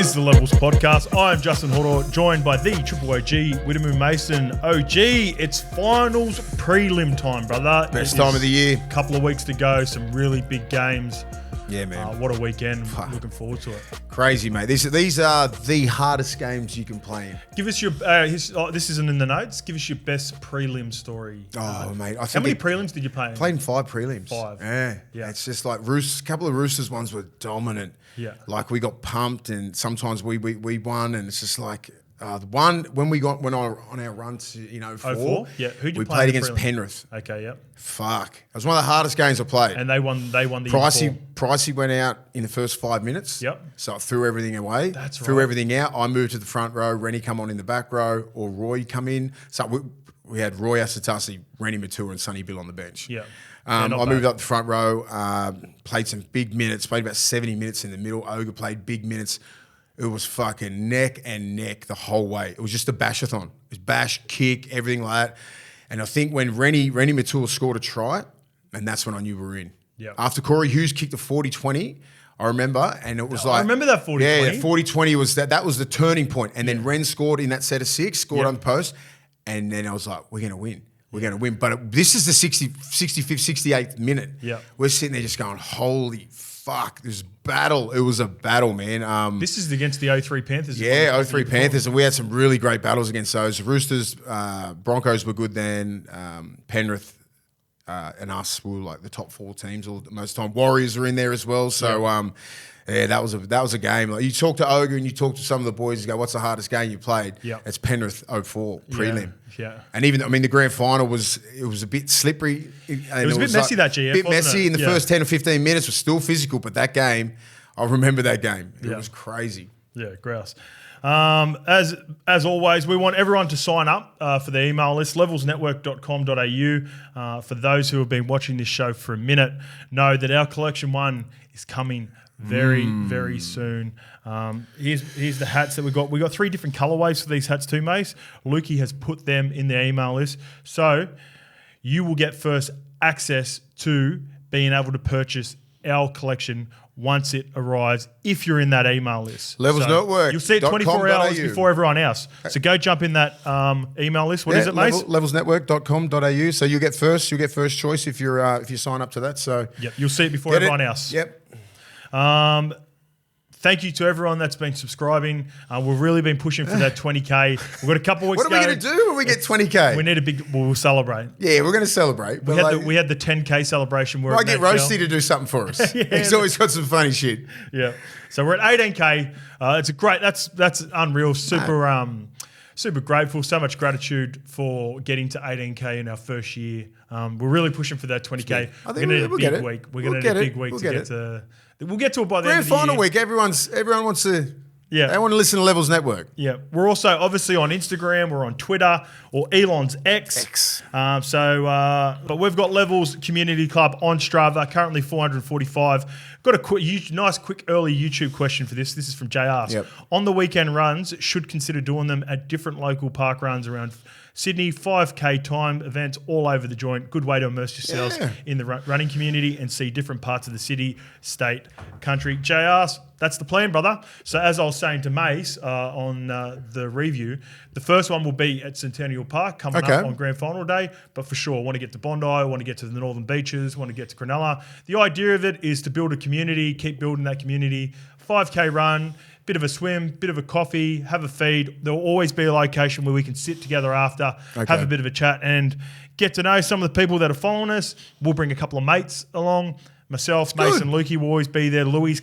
is the Levels Podcast. I am Justin Horo, joined by the Triple OG, Willie Mason OG. It's finals prelim time, brother. Best time of the year. Couple of weeks to go, some really big games. Yeah, man. What a weekend. Looking forward to it. Crazy, mate. These are the hardest games you can play in. Give us your, this isn't in the notes, give us your best prelim story. Mate. I think How many prelims did you play in? Played in 5 prelims. 5. Yeah. It's just like a couple of Roosters ones were dominant. Yeah. Like we got pumped and sometimes we won and it's just like the one when we went on our run to 04. Yeah. Who'd you we play played in the against prelim? Penrith. Okay, yep. Fuck. It was one of the hardest games I played. And they won the year Pricey went out in the first 5 minutes. Yep. So I threw everything away. That's threw right. everything out. I moved to the front row. Rennie come on in the back row, or Roy come in. So we had Roy Asatasi, Rennie Matua, and Sonny Bill on the bench. Yeah. I moved up the front row, played some big minutes, played about 70 minutes in the middle. Ogre played big minutes. It was fucking neck and neck the whole way. It was just a bashathon. It was bash, kick, everything like that. And I think when Rennie Matua scored a try, and that's when I knew we were in. Yeah. After Corey Hughes kicked a 40-20, I remember, and it was I remember that 40-20. Yeah, 40-20 was that was the turning point. And then Ren scored in that set of 6, scored on the post, and then I was like, we're going to win. We're going to win. But this is the 65th, 68th minute. Yeah. We're sitting there just going, holy fuck, this battle. It was a battle, man. This is against the 03 Panthers. Yeah, 03 Panthers. And we had some really great battles against those. The Roosters, Broncos were good then. Penrith and us were like the top 4 teams all most of the time. Warriors were in there as well. So, that was a game. Like you talk to Ogre and you talk to some of the boys. You go, "What's the hardest game you played?" Yeah, it's Penrith 04 prelim. Yeah, and even the grand final was a bit slippery. It was a bit messy that GF. A bit messy in the first 10 or 15 minutes. Was still physical, but that game, I remember that game. It was crazy. Yeah, grouse. As always, we want everyone to sign up for the email list, levelsnetwork.com.au. For those who have been watching this show for a minute, know that our collection 1 is coming very, very soon. Here's the hats that we got. We got 3 different colorways for these hats too, Mace. Lukey has put them in the email list. So you will get first access to being able to purchase our collection once it arrives if you're in that email list. Levels Network. You'll see it 24 hours before everyone else. So go jump in that email list. What is it, Mace? Levelsnetwork.com.au. So you'll get first choice if you sign up to that. So yep, you'll see it before everyone else. Yep. Thank you to everyone that's been subscribing. We've really been pushing for that 20K. We've got a couple of weeks to go. What are we going to do when we get 20K? We need a big... We'll celebrate. Yeah, we're going to celebrate. We had the 10K celebration. Might get Roasty to do something for us. He's always got some funny shit. Yeah. So we're at 18K. It's a great... That's unreal. Super grateful. So much gratitude for getting to 18K in our first year. We're really pushing for that 20K. I think we're going to need a big week. We're going to need a big week to get to... We'll get to it by the end of the year. Grand final week, everyone wants to... Yeah. They want to listen to Levels Network. Yeah. We're also obviously on Instagram. We're on Twitter or Elon's X. But we've got Levels Community Club on Strava, currently 445. Got a nice, quick, early YouTube question for this. This is from JR. Yep. On the weekend runs, should consider doing them at different local park runs around Sydney, 5K time events all over the joint. Good way to immerse yourselves in the running community and see different parts of the city, state, country. JR's, that's the plan, brother. So as I was saying to Mace on the review, the first one will be at Centennial Park coming up on Grand Final Day. But for sure, I want to get to Bondi, I want to get to the Northern Beaches, I want to get to Cronulla. The idea of it is to build a community, keep building that community. 5K run, bit of a swim, bit of a coffee, have a feed. There will always be a location where we can sit together after, have a bit of a chat and get to know some of the people that are following us. We'll bring a couple of mates along. Myself, Mason, Lukey will always be there. Louis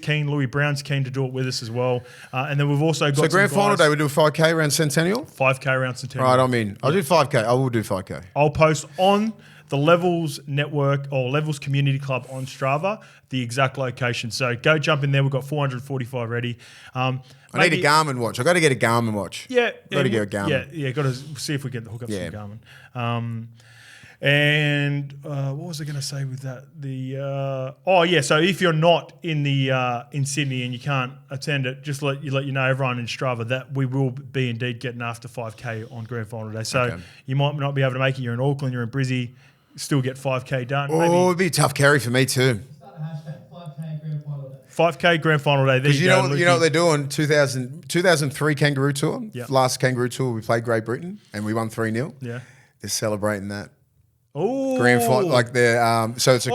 Brown's keen to do it with us as well. And then we've also got So Grand Final Day, we do a 5K around Centennial? 5K around Centennial. Right, I'm in. I'll do 5K. I will do 5K. I'll post on the Levels Network or Levels Community Club on Strava, the exact location. So go jump in there. We've got 445 ready. I need a Garmin watch. I've got to get a Garmin watch. Yeah. Got to get a Garmin. Yeah, got to see if we can hook up some Garmin. And what was I going to say with that? So if you're not in in Sydney and you can't attend it, just let you know everyone in Strava that we will be indeed getting after 5K on Grand Final Day. So you might not be able to make it. You're in Auckland, you're in Brizzy, still get 5K done. Oh, it'd be a tough carry for me too. Start a hashtag 5K Grand Final Day. 5K grand final day. There You know what they're doing? 2003 Kangaroo Tour. Yep. Last Kangaroo Tour, we played Great Britain and we won 3-0. Yeah. They're celebrating that. Oh, Grand final, like they're so it's a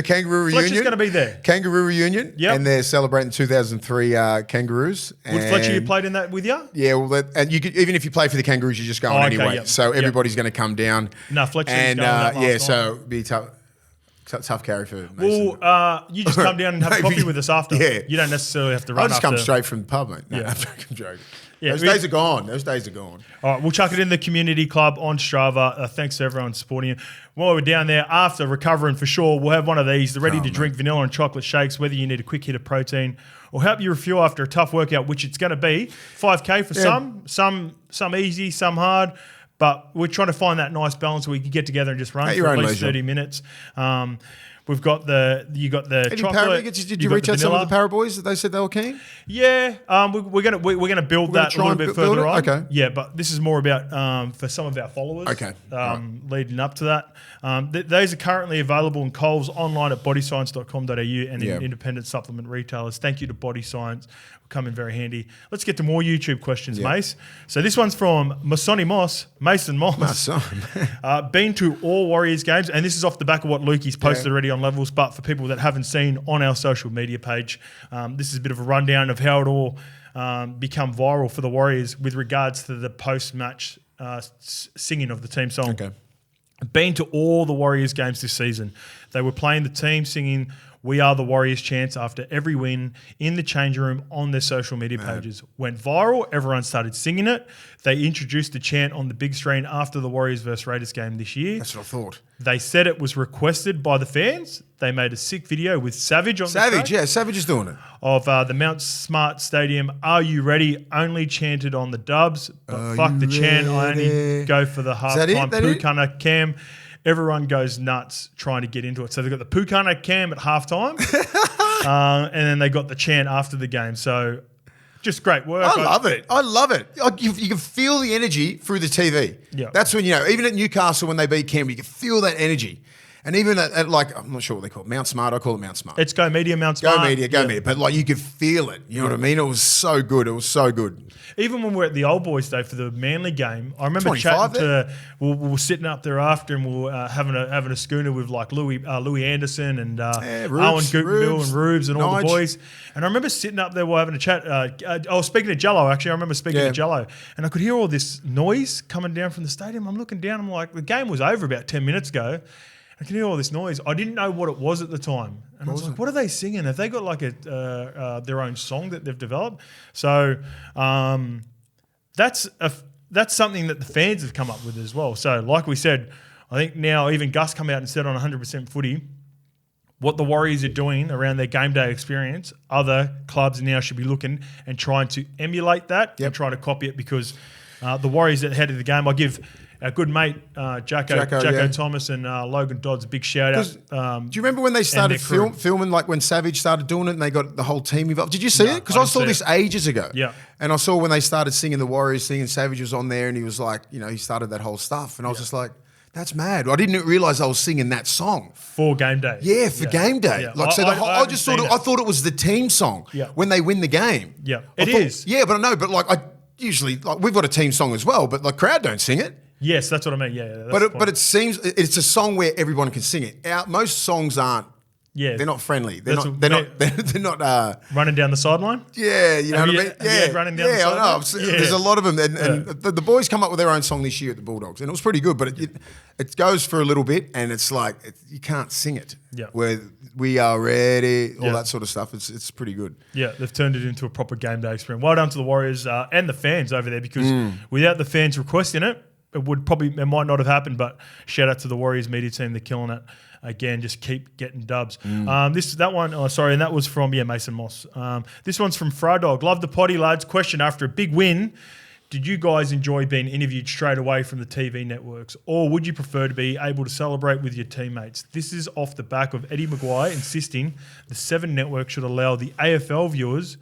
kangaroo reunion. Fletcher's going to be there. Kangaroo reunion, Yep. and they're celebrating 2003 Kangaroos. Would Fletcher you played in that with you? Yeah, well, and you could, even if you play for the Kangaroos, you're just going anyway. Yep. So everybody's going to come down. No, Fletcher's and going that last night. so it'd be tough carry for Mason. Well, you just come down and have a coffee with us after. Yeah. You don't necessarily have to run. I'll just come straight from the pub, mate. No, Yeah. I'm joking. Yeah, Those days are gone. Those days are gone. All right, we'll chuck it in the community club on Strava. Thanks to everyone supporting it. While we're down there, after recovering for sure, we'll have one of these, the ready-to-drink vanilla and chocolate shakes, whether you need a quick hit of protein or help you refuel after a tough workout, which it's going to be. 5K for some easy, some hard. But we're trying to find that nice balance where we can get together and just run for at least 30 minutes. We've got the chocolate. Did you reach out to some of the Para boys that they said they were keen? Yeah, we're gonna build that a little bit further on. Okay. Yeah, but this is more about for some of our followers. Okay. Leading up to that, those are currently available in Coles online at bodyscience.com.au and in independent supplement retailers. Thank you to Body Science. Will come in very handy. Let's get to more YouTube questions, Mace. So this one's from Mason Moss. Been to all Warriors games, and this is off the back of what Lukey's posted already on Levels, but for people that haven't seen on our social media page, this is a bit of a rundown of how it all become viral for the Warriors with regards to the post-match singing of the team song. Okay. Been to all the Warriors games this season. They were playing the team singing "We Are the Warriors" chants after every win in the changing room on their social media pages. Went viral. Everyone started singing it. They introduced the chant on the big screen after the Warriors versus Raiders game this year. That's what I thought. They said it was requested by the fans. They made a sick video with Savage on the track. Savage is doing it. Of the Mount Smart Stadium, "Are You Ready?" only chanted on the dubs. But fuck the chant. I only go for the halftime Pukana cam. Everyone goes nuts trying to get into it. So they've got the Pukana cam at halftime, and then they got the chant after the game. So just great work. I love it. You can feel the energy through the TV. Yeah. That's when, even at Newcastle when they beat Canberra, you can feel that energy. And even at like, I'm not sure what they call it, Mount Smart, I call it Mount Smart. It's Go Media, Mount Smart. Go Media. But like you could feel it. You know what I mean? It was so good. Even when we're at the Old Boys Day for the Manly game, I remember chatting to, we were sitting up there after and we were having a schooner with like Louis Anderson and Owen Gutenbill and Rubes and all the boys. And I remember sitting up there while having a chat. I was speaking to Jello, actually. I remember speaking to Jello. And I could hear all this noise coming down from the stadium. I'm looking down. I'm like, the game was over about 10 minutes ago. I can hear all this noise. I didn't know what it was at the time. And I was like, what are they singing? Have they got like their own song that they've developed? So that's something that the fans have come up with as well. So like we said, I think now even Gus come out and said on 100% footy, what the Warriors are doing around their game day experience, other clubs now should be looking and trying to emulate that and try to copy it because the Warriors at the head of the game, I give our good mate Jacko Thomas and Logan Dodds a big shout out. Do you remember when they started filming, like when Savage started doing it and they got the whole team involved? Did you see it? Because I saw this ages ago. Yeah. And I saw when they started singing the Warriors thing and Savage was on there and he was like, he started that whole stuff. And I was just like, that's mad. I didn't realise I was singing that song. For game day. Yeah, for game day. Yeah. Like, I just thought it was the team song when they win the game. Yeah, it is. Yeah, but I know, but like I usually, like we've got a team song as well, but like crowd don't sing it. Yes, that's what I mean. Yeah, but it seems it's a song where everyone can sing it. Most songs aren't. Yeah, they're not friendly. They're not running down the sideline. Yeah, you know what I mean. Yeah, running down the sideline. I know. There's a lot of them, and the boys come up with their own song this year at the Bulldogs, and it was pretty good. But it goes for a little bit, and it's like you can't sing it. Yeah, where we are ready, all that sort of stuff. It's pretty good. Yeah, they've turned it into a proper game day experience. Well done to the Warriors and the fans over there because without the fans requesting it. It might not have happened, but shout out to the Warriors media team. They're killing it. Again, just keep getting dubs. And that was from, Mason Moss. This one's from Frodog. Love the potty, lads. Question, after a big win, did you guys enjoy being interviewed straight away from the TV networks, or would you prefer to be able to celebrate with your teammates? This is off the back of Eddie Maguire insisting the Seven Network should allow the AFL viewers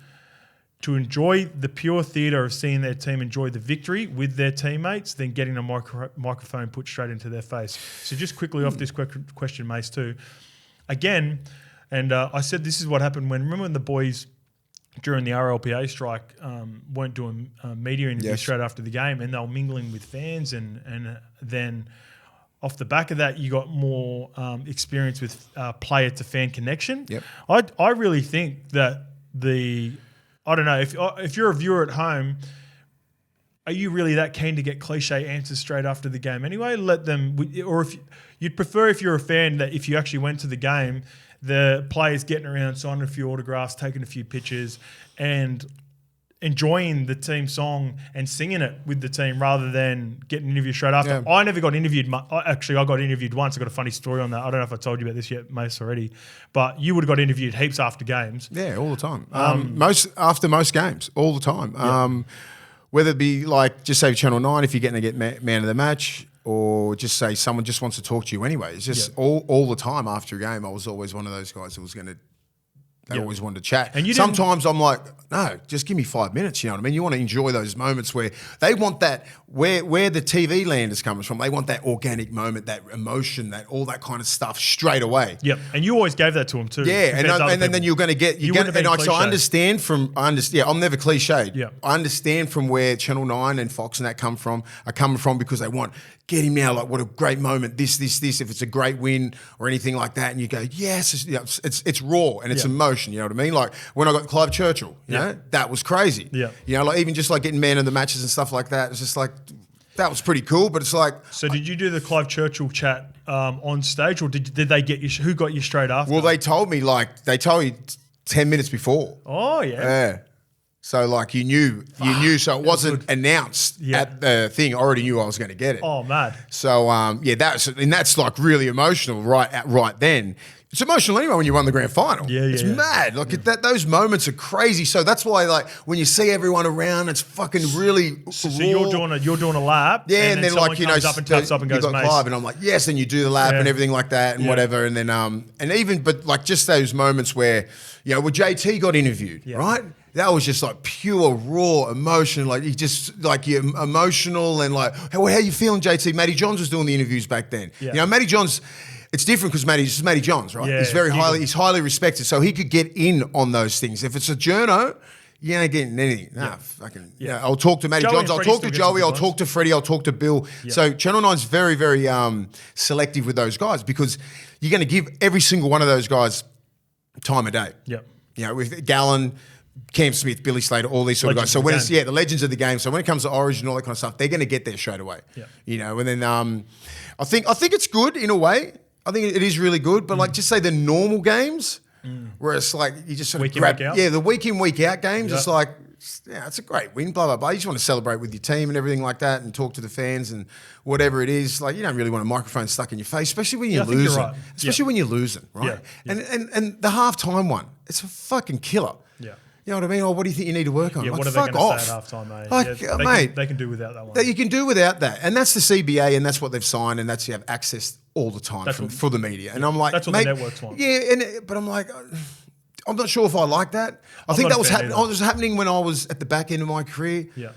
to enjoy the pure theatre of seeing their team enjoy the victory with their teammates, then getting a microphone put straight into their face. So just quickly off this question, Mace, too. Again, And I said this is what happened remember when the boys during the RLPA strike weren't doing media interviews straight after the game, and they were mingling with fans, and then off the back of that, you got more experience with player to fan connection. Yep. I really think that I don't know, if you're a viewer at home, are you really that keen to get cliche answers straight after the game anyway? Let them, or if you'd prefer, if you're a fan, that if you actually went to the game, the players getting around, signing a few autographs, taking a few pictures, and enjoying the team song and singing it with the team rather than getting interviewed straight after. Yeah. I never got interviewed. Actually, I got interviewed once. I got a funny story on that. I don't know if I told you about this yet, Mace, already, but you would have got interviewed heaps after games. Yeah, all the time. After most games, all the time. Whether it be like, just say Channel 9, if you're getting to get man of the match, or just say someone just wants to talk to you anyway. It's just all the time after a game, I was always one of those guys that was going to, they always wanted to chat. And sometimes I'm like, no, just give me 5 minutes, you know what I mean? You want to enjoy those moments where they want that, where the TV land is coming from, they want that organic moment, that emotion, that all that kind of stuff straight away. Yep, and you always gave that to them too. Yeah, and then you're going to get, so I understand I'm never cliched. Yeah. I understand from where Channel 9 and Fox and that are coming from because they want, get him now, like what a great moment, this, if it's a great win or anything like that, and you go, yes, it's raw and it's emotion, you know what I mean? Like when I got Clive Churchill, you know, that was crazy. Yeah. You know, like even just like getting man of the matches and stuff like that, it's just like, that was pretty cool, but it's like... So did you do the Clive Churchill chat on stage, or did they get you, who got you straight after? Well, they told me 10 minutes before. Oh, yeah. Yeah. So like you knew, so it wasn't announced at the thing. I already knew I was going to get it. Oh, mad. So that's like really emotional right then. It's emotional anyway when you won the grand final. Yeah, it's mad. Like those moments are crazy. So that's why like when you see everyone around, it's fucking really. So you're doing a lap. Yeah, and then like comes up and taps up and goes, you got Clive, and I'm like, yes, and you do the lap and everything like that and whatever, and then but like just those moments where where JT got interviewed, right? That was just like pure raw emotion. Like you just like you're emotional and like how you feeling, JT? Matty Johns was doing the interviews back then. Yeah. You know, Matty Johns. It's different because Matty Johns, right? Yeah, he's highly respected, so he could get in on those things. If it's a journo, you ain't getting anything. I'll talk to Matty Johns, I'll talk to Joey, I'll talk to Freddie, I'll talk to Bill. Yeah. So Channel 9's very, very selective with those guys because you're going to give every single one of those guys time of day. Yeah. You know, with Gallen, Cam Smith, Billy Slater, all these sort of guys. So when it's the legends of the game. So when it comes to Origin and all that kind of stuff, they're going to get there straight away. Yeah. You know, and then I think it's good in a way. I think it is really good, but like just say the normal games where it's like you just sort of grab, the week in, week out games. It's like, it's a great win, blah, blah, blah. You just want to celebrate with your team and everything like that and talk to the fans and whatever it is. Like you don't really want a microphone stuck in your face, especially when you're losing. Right. Especially when you're losing, right? Yeah. And the halftime one, it's a fucking killer. Yeah. You know what I mean? Oh, what do you think you need to work on? Yeah, like, what are they going to say at halftime, mate? Like, mate, they can do without that one. That you can do without that. And that's the CBA and that's what they've signed and that's you have access all the time for the media. And I'm like, that's what the networks want. Yeah, but I'm like, I'm not sure if I like that. I think that was happening when I was at the back end of my career. Yeah.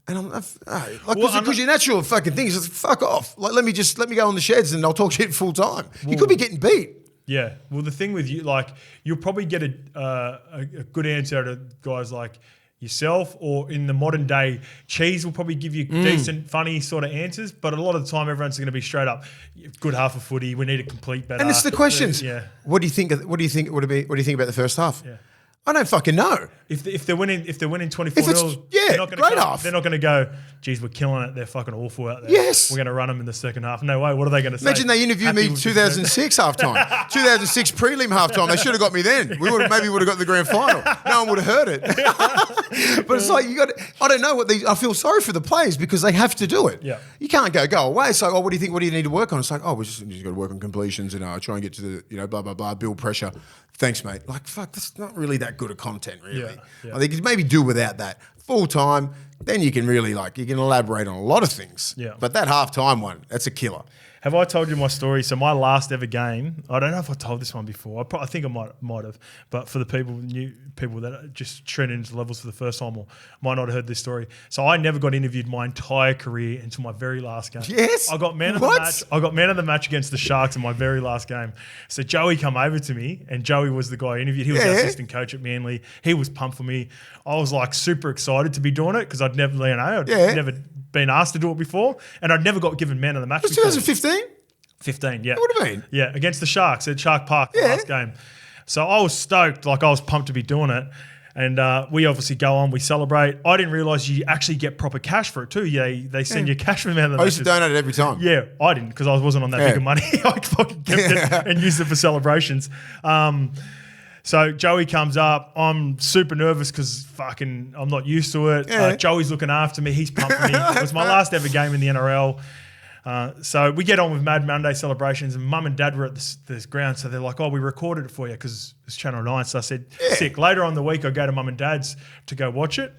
And because your natural fucking thing is just fuck off. Like, let me go on the sheds and I'll talk shit full time. You could be getting beat. Yeah. Well, the thing with you, like, you'll probably get a good answer out of guys like yourself, or in the modern day, Cheese will probably give you decent, funny sort of answers. But a lot of the time, everyone's going to be straight up, good half of footy. We need to complete better. And it's the questions. Yeah. What do you think about the first half? Yeah. I don't fucking know. If they're winning 24-0, they're not going to go, geez, we're killing it. They're fucking awful out there. Yes. We're going to run them in the second half. No way. What are they going to say? Imagine they interviewed me 2006 halftime. 2006 prelim halftime. They should have got me then. We would have got the grand final. No one would have heard it. But it's like I don't know I feel sorry for the players because they have to do it. Yeah. You can't go away. It's like, what do you think? What do you need to work on? It's like, we just got to work on completions and try and get to the blah blah blah, build pressure. Thanks, mate. Like, fuck, that's not really that good of content, really. Yeah. I think you maybe do without that full time. Then you can really you can elaborate on a lot of things. Yeah. But that halftime one, that's a killer. Have I told you my story? So my last ever game, I don't know if I told this one before. I think I might have, but for the new people that are just trending into levels for the first time or might not have heard this story. So I never got interviewed my entire career until my very last game. Yes. I got man of the match. I got man of the match against the Sharks in my very last game. So Joey come over to me, and Joey was the guy I interviewed. He was the assistant coach at Manly. He was pumped for me. I was like super excited to be doing it because I'd never, I'd never been asked to do it before, and I'd never got given man of the match. It was 2015? 15, yeah. It would have been. Yeah, against the Sharks at Shark Park, the last game. So I was stoked, I was pumped to be doing it. And we obviously go on, we celebrate. I didn't realise you actually get proper cash for it too. They send you cash for man of the match. I used to donate it every time. Yeah, I didn't because I wasn't on that big of money. I fucking kept it and used it for celebrations. So Joey comes up. I'm super nervous because fucking I'm not used to it. Joey's looking after me. He's pumping me. It was my last ever game in the NRL. So we get on with Mad Monday celebrations, and Mum and Dad were at this ground. So they're like, "Oh, we recorded it for you because it's Channel 9." So I said, "Sick." Later on in the week, I go to Mum and Dad's to go watch it.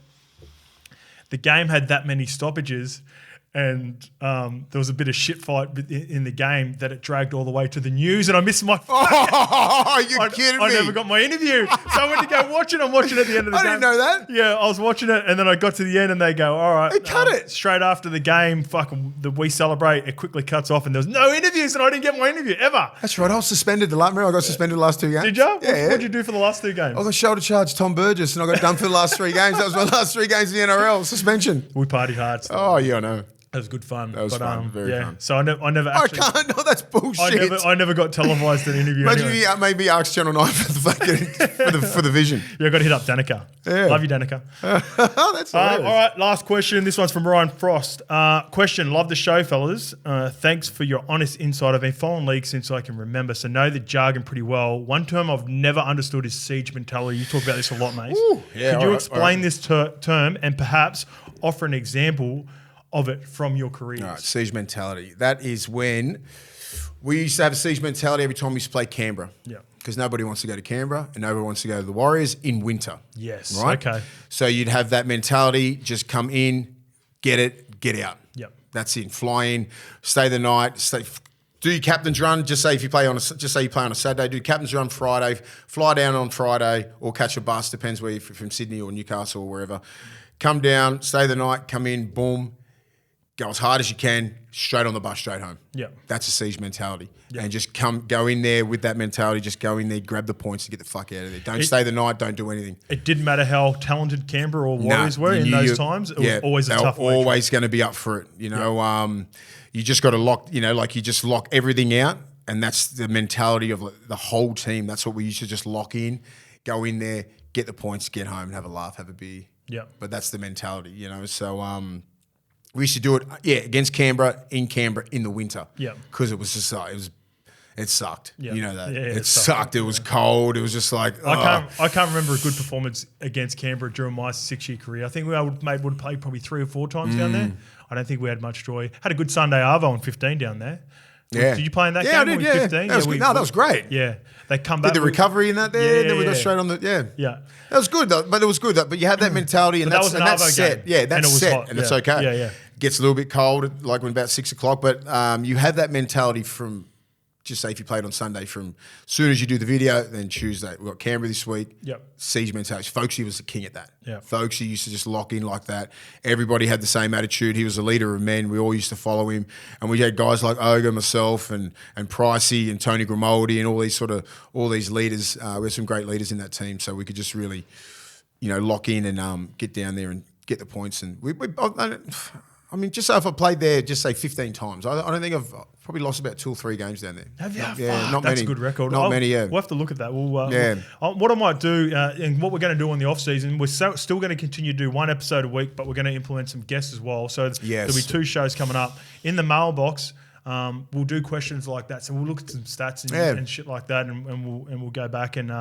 The game had that many stoppages. And there was a bit of shit fight in the game that it dragged all the way to the news, and I missed my. Oh, you're kidding me! I never got my interview, so I went to go watch it. I'm watching it at the end of the game. I didn't know that. Yeah, I was watching it, and then I got to the end, and they go, "All right, they cut it straight after the game. Fucking we celebrate." It quickly cuts off, and there was no interviews, and I didn't get my interview ever. That's right. I was suspended the last. Remember, I got suspended the last 2 games. Did you? Yeah. What did you do for the last 2 games? I got shoulder charged Tom Burgess, and I got done for the last 3 games. That was my last 3 games in the NRL. Suspension. We partied hard. So. Oh yeah, I know. It was good fun. That was fun. Very fun. So I never actually. I can't. No, that's bullshit. I never got televised an interview. Imagine anyway. if you maybe asked Channel 9 for the vision. Yeah, I got to hit up Danica. Yeah. Love you, Danica. That's hilarious. All right, last question. This one's from Ryan Frost. Question: love the show, fellas. Thanks for your honest insight. I've been following league since I can remember, so know the jargon pretty well. One term I've never understood is siege mentality. You talk about this a lot, mate. Could you explain this term and perhaps offer an example of it from your careers? All right, siege mentality. That is when we used to have a siege mentality every time we used to play Canberra. Yeah. Because nobody wants to go to Canberra and nobody wants to go to the Warriors in winter. Yes. Right? Okay. So you'd have that mentality, just come in, get it, get out. Yep. That's it. Fly in, stay the night, do your captain's run. Just say you play on a Saturday, do captain's run Friday, fly down on Friday or catch a bus, depends where you're from, Sydney or Newcastle or wherever. Come down, stay the night, come in, boom. Go as hard as you can, straight on the bus, straight home. Yeah. That's a siege mentality. Yeah. And just go in there with that mentality, just go in there, grab the points and get the fuck out of there. Don't stay the night, don't do anything. It didn't matter how talented Canberra or Warriors were in those times. It was always a tough week. Always going to be up for it. You know, you just got to lock, you just lock everything out. And that's the mentality of the whole team. That's what we used to just lock in, go in there, get the points, get home and have a laugh, have a beer. Yeah. But that's the mentality, So, we used to do it, against Canberra, in the winter. Yeah. Because it was just it sucked. Yeah. You know that. Yeah, it sucked. It was cold. It was just like, I can't remember a good performance against Canberra during my 6-year career. I think we would have played probably 3 or 4 times down there. I don't think we had much joy. Had a good Sunday Arvo in 15 down there. Yeah. Did you play in that game? I did, in 15? That was good. That was great. Yeah. They come back. Did the recovery in that there, and then we got straight on the, Yeah. That was good, though, but it was good. But you had that mentality, and that's set. Game. Yeah, that's set, and it's okay. Yeah. Gets a little bit cold, like when about 6 o'clock, but you have that mentality from, just say if you played on Sunday, from as soon as you do the video, then Tuesday. We've got Canberra this week. Yep. Siege mentality. Folksy was the king at that. Yeah. Folksy used to just lock in like that. Everybody had the same attitude. He was a leader of men. We all used to follow him. And we had guys like Oga, myself, and Pricey and Tony Grimaldi and all these leaders. We had some great leaders in that team. So we could just really, lock in and get down there and get the points. And just say if I played there, just say 15 times. I don't think I've probably lost about 2 or 3 games down there. Have you? Yeah, not That's many. a good record. Not many, yeah. We'll have to look at that. What I might do, and what we're going to do on the off-season, we're still going to continue to do 1 episode a week, but we're going to implement some guests as well. So there'll be 2 shows coming up. In the mailbox, we'll do questions like that. So we'll look at some stats and shit like that, and we'll go back and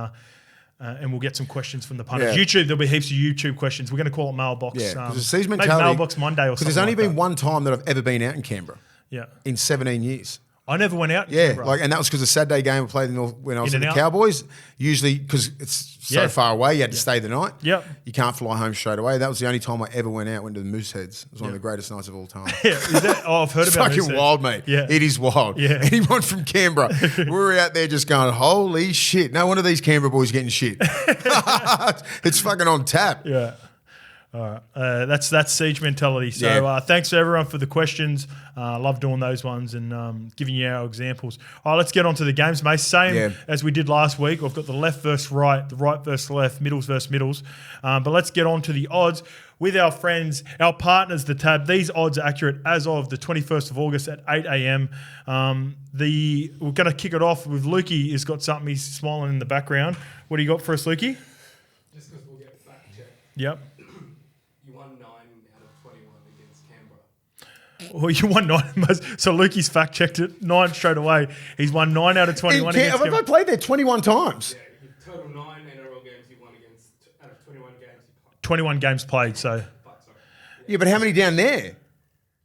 we'll get some questions from the punters. Yeah. YouTube, there'll be heaps of YouTube questions. We're going to call it mailbox. Yeah, because the siege maybe mentality. mailbox Monday or something. Because there's only like been that. one time that I've ever been out in Canberra. Yeah. In 17 years. I never went out. Yeah, and that was because the Saturday game I played when I was at the Cowboys. Usually, because it's so far away, you had to stay the night. Yep. You can't fly home straight away. That was the only time I ever went to the Mooseheads. It was one of the greatest nights of all time. Yeah, I've heard about it. It's fucking wild, mate. Yeah. It is wild. Yeah. Anyone from Canberra, we were out there just going, holy shit. No one of these Canberra boys getting shit. It's fucking on tap. Yeah. All right. That's Siege mentality. So thanks to everyone for the questions. Love doing those ones and giving you our examples. All right, let's get on to the games, mate. Same as we did last week. We've got the left versus right, the right versus left, middles versus middles. But let's get on to the odds with our friends, our partners, the Tab. These odds are accurate as of the 21st of August at 8 a.m. We're going to kick it off with Lukey. He's got something. He's smiling in the background. What do you got for us, Lukey? Just because we'll get fact checked. Yep. You won 9 out of 21 against Canberra. Well, you won 9. So Lukey's fact checked it 9 straight away. He's won 9 out of 21 against Canberra. Have I played there 21 times? Yeah, total 9 NRL games you won against out of 21 games you played. 21 games played, so. Yeah, but how many down there?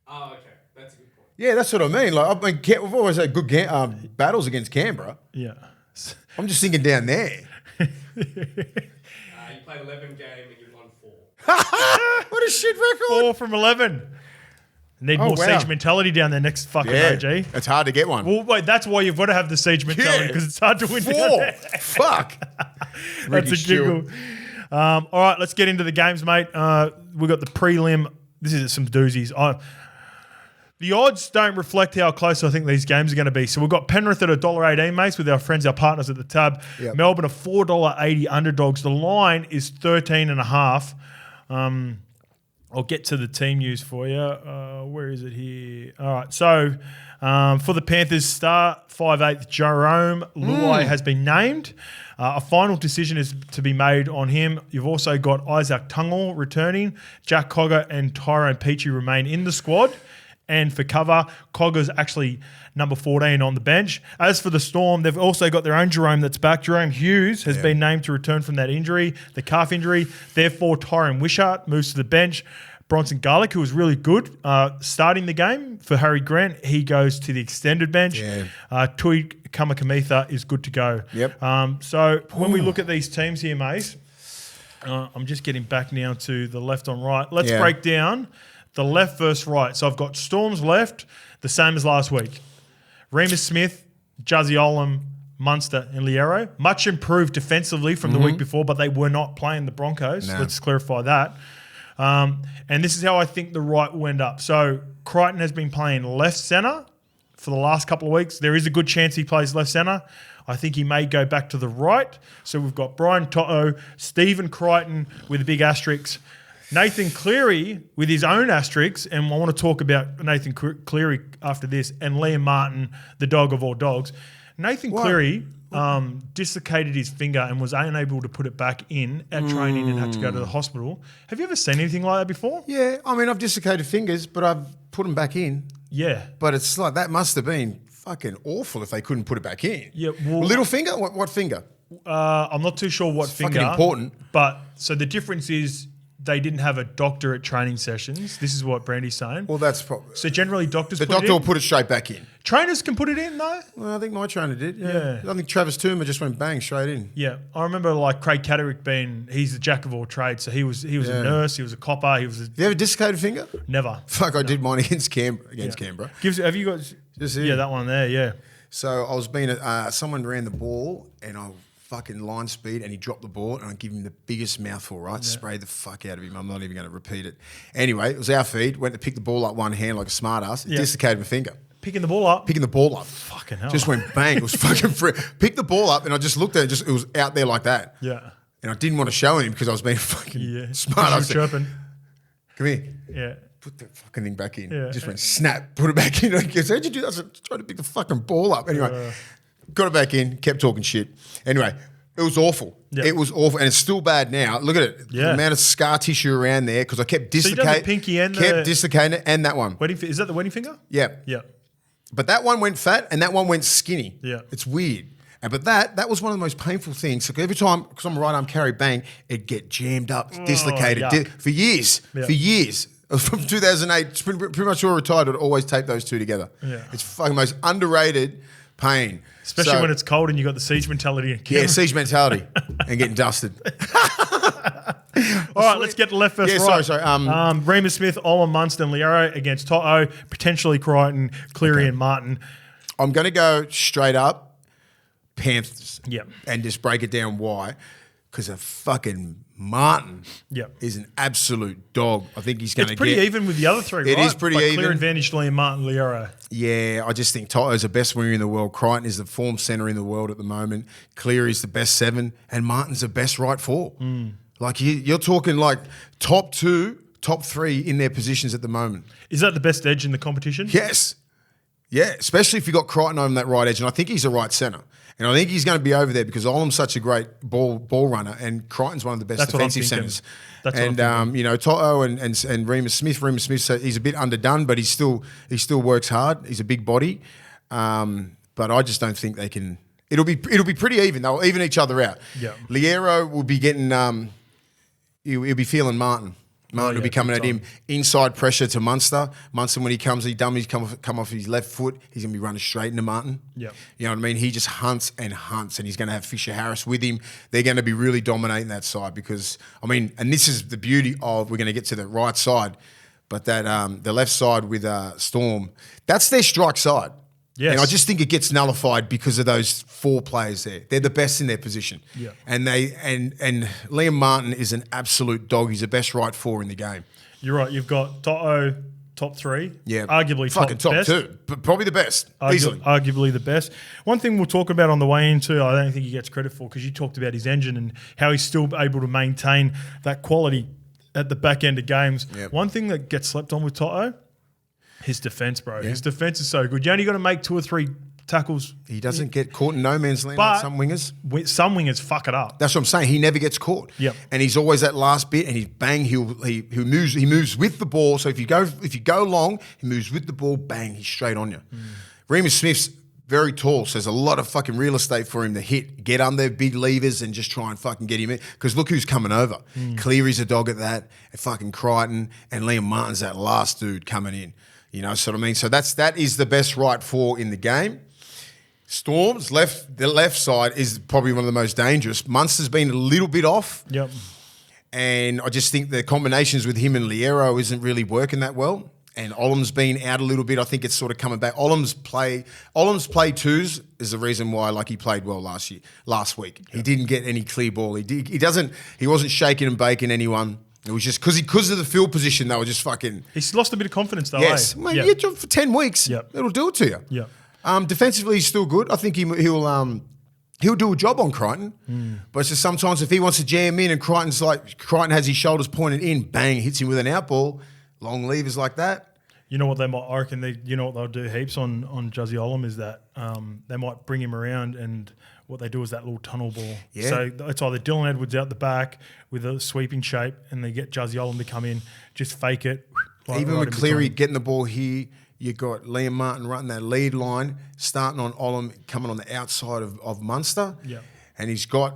Oh, okay. That's a good point. Yeah, that's what I mean. Like, we've always had good battles against Canberra. Yeah. I'm just thinking down there. You played 11 games and you won 4. What a shit record. 4 from 11. Need more Siege mentality down there next fucking OG. It's hard to get one. Well, wait, that's why you've got to have the Siege mentality because it's hard to win. 4. Fuck. That's a giggle. All right, let's get into the games, mate. We've got the prelim. This is some doozies. The odds don't reflect how close I think these games are going to be. So we've got Penrith at $1.18, mates, with our friends, our partners at the Tab. Yep. Melbourne are $4.80 underdogs. The line is 13.5. I'll get to the team news for you. Where is it here? All right. So for the Panthers, star 5'8" Jerome Luai has been named. A final decision is to be made on him. You've also got Isaac Tungle returning. Jack Cogger and Tyrone Peachy remain in the squad. And for cover, Cogger's actually number 14 on the bench. As for the Storm, they've also got their own Jerome that's back. Jerome Hughes has been named to return from that injury, the calf injury. Therefore, Tyrone Wishart moves to the bench. Bronson Garlick, who was really good starting the game for Harry Grant, he goes to the extended bench. Tui Kamakamitha is good to go. Yep. So when we look at these teams here, mate, I'm just getting back now to the left on right. Let's break down the left versus right. So I've got Storm's left, the same as last week. Remus Smith, Juzzy Olam, Munster and Liero. Much improved defensively from the week before, but they were not playing the Broncos. No. Let's clarify that. And this is how I think the right will end up. So Crichton has been playing left centre for the last couple of weeks. There is a good chance he plays left centre. I think he may go back to the right. So we've got Brian Toto, Stephen Crichton with a big asterisk, Nathan Cleary with his own asterisks, and I want to talk about Nathan Cleary after this, and Liam Martin, the dog of all dogs. Nathan Cleary dislocated his finger and was unable to put it back in at training and had to go to the hospital. Have you ever seen anything like that before? Yeah, I mean, I've dislocated fingers, but I've put them back in. Yeah. But it's like, that must have been fucking awful if they couldn't put it back in. Yeah. Well, little finger? What finger? I'm not too sure what finger. Fucking important. But so the difference is they didn't have a doctor at training sessions. This is what Brandy's saying. Well, that's probably... So generally doctors The put it doctor in. will put it straight back in. Trainers can put it in though? Well, I think my trainer did, Yeah. I think Travis Toomer just went bang straight in. Yeah. I remember like Craig Catterick he's the jack of all trades. So he was a nurse, he was a copper, he was a... Have you ever dislocated finger? Never. Fuck, I did mine against Canberra. Have you got... Just here. Yeah, that one there, yeah. So I was someone ran the ball and I fucking line speed and he dropped the ball and I give him the biggest mouthful, right? Yeah. Sprayed the fuck out of him. I'm not even going to repeat it. Anyway, it was our feed. Went to pick the ball up one hand like a smart ass. It dislocated my finger. Picking the ball up? Picking the ball up. Fucking hell. Just went bang. It was fucking free. Picked the ball up and I just looked at it. It was out there like that. Yeah. And I didn't want to show him because I was being fucking smart. I was chirping. Come here. Yeah. Put the fucking thing back in. Yeah. Just went snap, put it back in. I guess, how'd you do that? I was trying to pick the fucking ball up. Anyway, got it back in, kept talking shit. Anyway, it was awful. Yep. It was awful. And it's still bad now. Look at it. Yeah. The amount of scar tissue around there because I kept dislocating. So the pinky and dislocating it and that one. Is that the wedding finger? Yeah. Yeah. But that one went fat and that one went skinny. Yeah. It's weird. But that was one of the most painful things. So every time, because I'm a right arm carry, bang, it'd get jammed up, dislocated for years. Yeah. For years. from 2008. It's pretty much all retired. Would always tape those two together. Yeah. It's fucking most underrated pain. Especially So- when it's cold and you got the siege mentality. Yeah, siege mentality and getting dusted. All right, let's get to left first. Yeah, right. sorry. Remus Smith, Olam, Munster, and Liero against Toto, potentially Crichton, Cleary, and Martin. I'm going to go straight up Panthers. Yep. And just break it down why. Because a fucking Martin Yep. is an absolute dog. I think he's going to It's get... pretty even with the other three, It right? is pretty But even. Clear advantage to Liam Martin, Liero. Yeah, I just think Toto's the best winger in the world. Crichton is the form centre in the world at the moment. Cleary's the best 7. And Martin's the best right 4. Like, you're talking like top 2, top 3 in their positions at the moment. Is that the best edge in the competition? Yes. Yeah, especially if you got Crichton on that right edge. And I think he's a right centre. And I think he's going to be over there because Olam's such a great ball runner and Crichton's one of the best That's what I'm defensive thinking. centres. That's what I'm And, you know, Toto and Remus Smith. Remus Smith, so he's a bit underdone, but he still works hard. He's a big body. But I just don't think they can... It'll be pretty even. They'll even each other out. Yeah. Liero will be getting... he'll be feeling Martin. Martin will be coming big at him. Inside pressure to Munster. Munster, when he comes, he's come off his left foot. He's going to be running straight into Martin. Yep. You know what I mean? He just hunts, and he's going to have Fisher Harris with him. They're going to be really dominating that side because, I mean, and this is the beauty of, we're going to get to the right side, but that the left side with Storm, that's their strike side. Yes. And I just think it gets nullified because of those 4 players there. They're the best in their position. Yeah. And Liam Martin is an absolute dog. He's the best right 4 in the game. You're right. You've got Toto, top 3. Yeah. Arguably fucking top best. 2. But probably the best. Easily. Arguably the best. One thing we'll talk about on the way into, I don't think he gets credit for because you talked about his engine and how he's still able to maintain that quality at the back end of games. Yep. One thing that gets slept on with Toto, his defense, bro. Yeah. His defense is so good. You only got to make 2 or 3 tackles. He doesn't get caught in no man's land But like some wingers. Some wingers fuck it up. That's what I'm saying. He never gets caught. Yep. And he's always that last bit, and he's bang. He moves with the ball. So if you go long, he moves with the ball. Bang, he's straight on you. Remus Smith's very tall, so there's a lot of fucking real estate for him to hit, get under big levers, and just try and fucking get him in. Because look who's coming over. Cleary's a dog at that, and fucking Crichton, and Liam Martin's that last dude coming in. You know, so what I mean. So that is the best right 4 in the game. Storm's the left side is probably one of the most dangerous. Munster's been a little bit off. Yep. And I just think the combinations with him and Liero isn't really working that well. And Olam's been out a little bit. I think it's sort of coming back. Olam's play 2s is the reason why he played well last week. He didn't get any clear ball. He wasn't shaking and baking anyone. It was just because of the field position, they were just fucking... He's lost a bit of confidence though, Yes. eh? Mate, Yep. yeah, for 10 weeks, Yep. it'll do it to you. Yeah. Defensively, he's still good. I think he'll do a job on Crichton. But it's just sometimes if he wants to jam in and Crichton has his shoulders pointed in, bang, hits him with an out ball, long levers like that. You know what they might, I reckon you know what they'll do heaps on Juzzy Olam is that they might bring him around and what they do is that little tunnel ball. Yeah. So it's either Dylan Edwards out the back with a sweeping shape and they get Juzzy Olam to come in, just fake it. Even right with in Cleary between. getting the ball here, you got Liam Martin running that lead line, starting on Olam, coming on the outside of Munster. Yeah. And he's got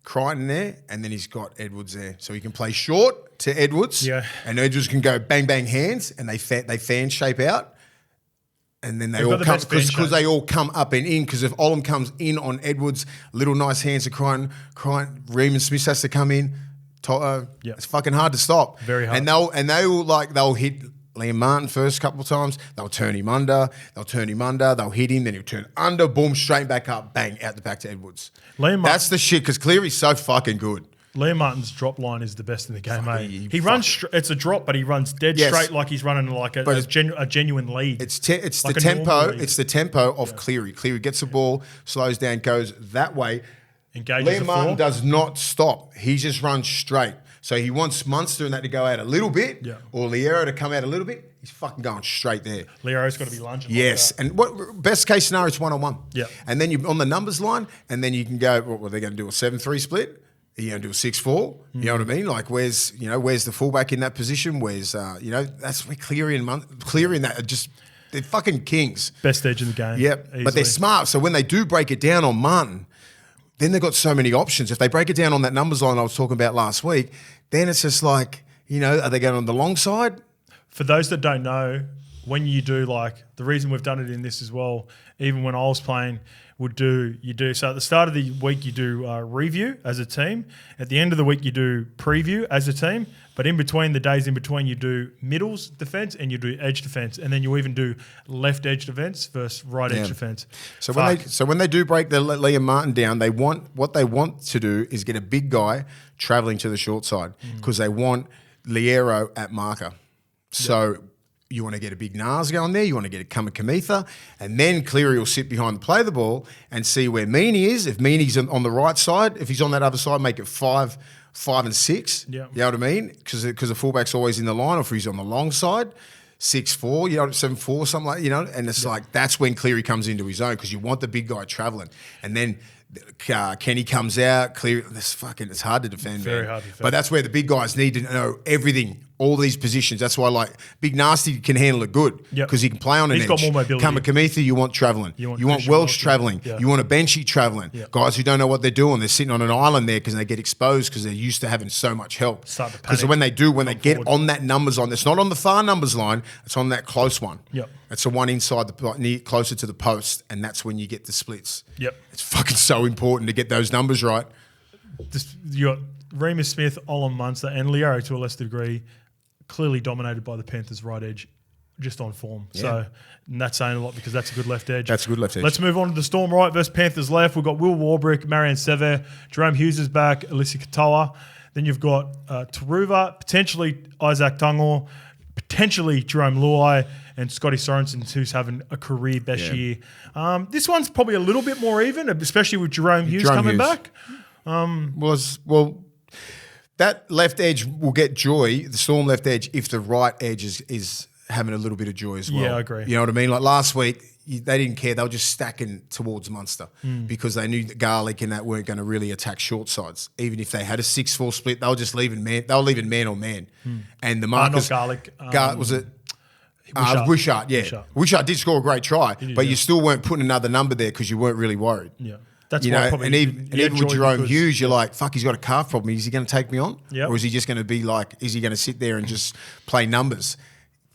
Crichton there, and then he's got Edwards there. So he can play short to Edwards, Yeah. and Edwards can go bang, bang hands, and they fan shape out. And then They've got the best fan because shape. they all come up and in. Because if Olam comes in on Edwards, little nice hands to Crichton, Remus Smith has to come in. Toto, Yep. it's fucking hard to stop. Very hard. And they'll hit Liam Martin first couple of times. They'll turn him under. They'll hit him. Then he'll turn under. Boom, straight back up. Bang, out the back to Edwards. That's the shit because Cleary's so fucking good. Liam Martin's drop line is the best in the game, mate. he He runs. It's a drop, but he runs dead Yes. straight like he's running like a genuine lead. It's Like the a tempo. normal lead. It's the tempo of Cleary. Cleary gets the ball, slows down, goes that way. Engages Liam the Martin four. does not stop. He just runs straight. So he wants Munster and that to go out a little bit, Yeah. or Liero to come out a little bit. He's fucking going straight there. Lero's got to be lunging. Yes, Like that. and what best case scenario it's 1-on-1. Yeah. And then you on the numbers line, and then you can go. Well, they're going to do a 7-3 split. You're going to do a 6-4. You know what I mean? Like where's the fullback in that position? Where's that's where Cleary and that are just they're fucking kings. Best edge in the game. Yep, easily. but they're smart. So when they do break it down on Martin, then they've got so many options. If they break it down on that numbers line I was talking about last week, then it's just like, are they going on the long side? For those that don't know, when you do the reason we've done it in this as well, even when I was playing, so at the start of the week you do review as a team. At the end of the week you do preview as a team. But in between the days in between you do middles defense and you do edge defense, and then you even do left edge defense versus right edge defense. So when they do break the Liam Martin down, what they want to do is get a big guy travelling to the short side because they want Liero at marker. So you want to get a big Nas going there, you want to get a Kamikamitha, and then Cleary will sit behind the play the ball and see where Meaney is. If Meaney's on the right side, if he's on that other side, make it 5 and 6. Yeah. You know what I mean? Because the fullback's always in the line, or if he's on the long side, 6-4, 7-4, something like, and it's that's when Cleary comes into his own because you want the big guy travelling. And then Kenny comes out, Cleary, it's hard to defend. Very hard to defend. But that's where the big guys need to know everything, all these positions. That's why Big Nasty can handle it good because he can play on an edge. He's got more mobility. Kamikamitha, you want travelling. You want Welsh travelling. Yeah. You want a Benchy travelling. Yeah. Guys who don't know what they're doing. They're sitting on an island there because they get exposed because they're used to having so much help. Because when they get on that numbers line, it's not on the far numbers line, it's on that close one. Yep. It's the one inside closer to the post, and that's when you get the splits. Yep. It's fucking so important to get those numbers right. You got Remus Smith, Olin Munster, and Liero to a lesser degree, clearly dominated by the Panthers' right edge, just on form. Yeah. So and that's saying a lot because that's a good left edge. That's a good left edge. Let's move on to the Storm right versus Panthers left. We've got Will Warbrick, Marianne Sever, Jerome Hughes is back, Alyssa Katoa. Then you've got Taruva, potentially Isaac Tungor, potentially Jerome Luai, and Scotty Sorensen, who's having a career best year. This one's probably a little bit more even, especially with Jerome Hughes coming back. That left edge will get joy, the Storm left edge, if the right edge is having a little bit of joy as well. Yeah, I agree. You know what I mean? Like last week, they didn't care. They were just stacking towards Munster because they knew that Garlic and that weren't going to really attack short sides. Even if they had a 6-4 split, they were just leaving man. They were leaving man on man. And the markers, not Garlic. Was it? Wishart, yeah. Wishart did score a great try, but you still weren't putting another number there because you weren't really worried. Yeah. That's why probably and even with Jerome Hughes, you're like, fuck, he's got a calf problem. Is he going to take me on? Yep. Or is he just going to be like, is he going to sit there and just play numbers?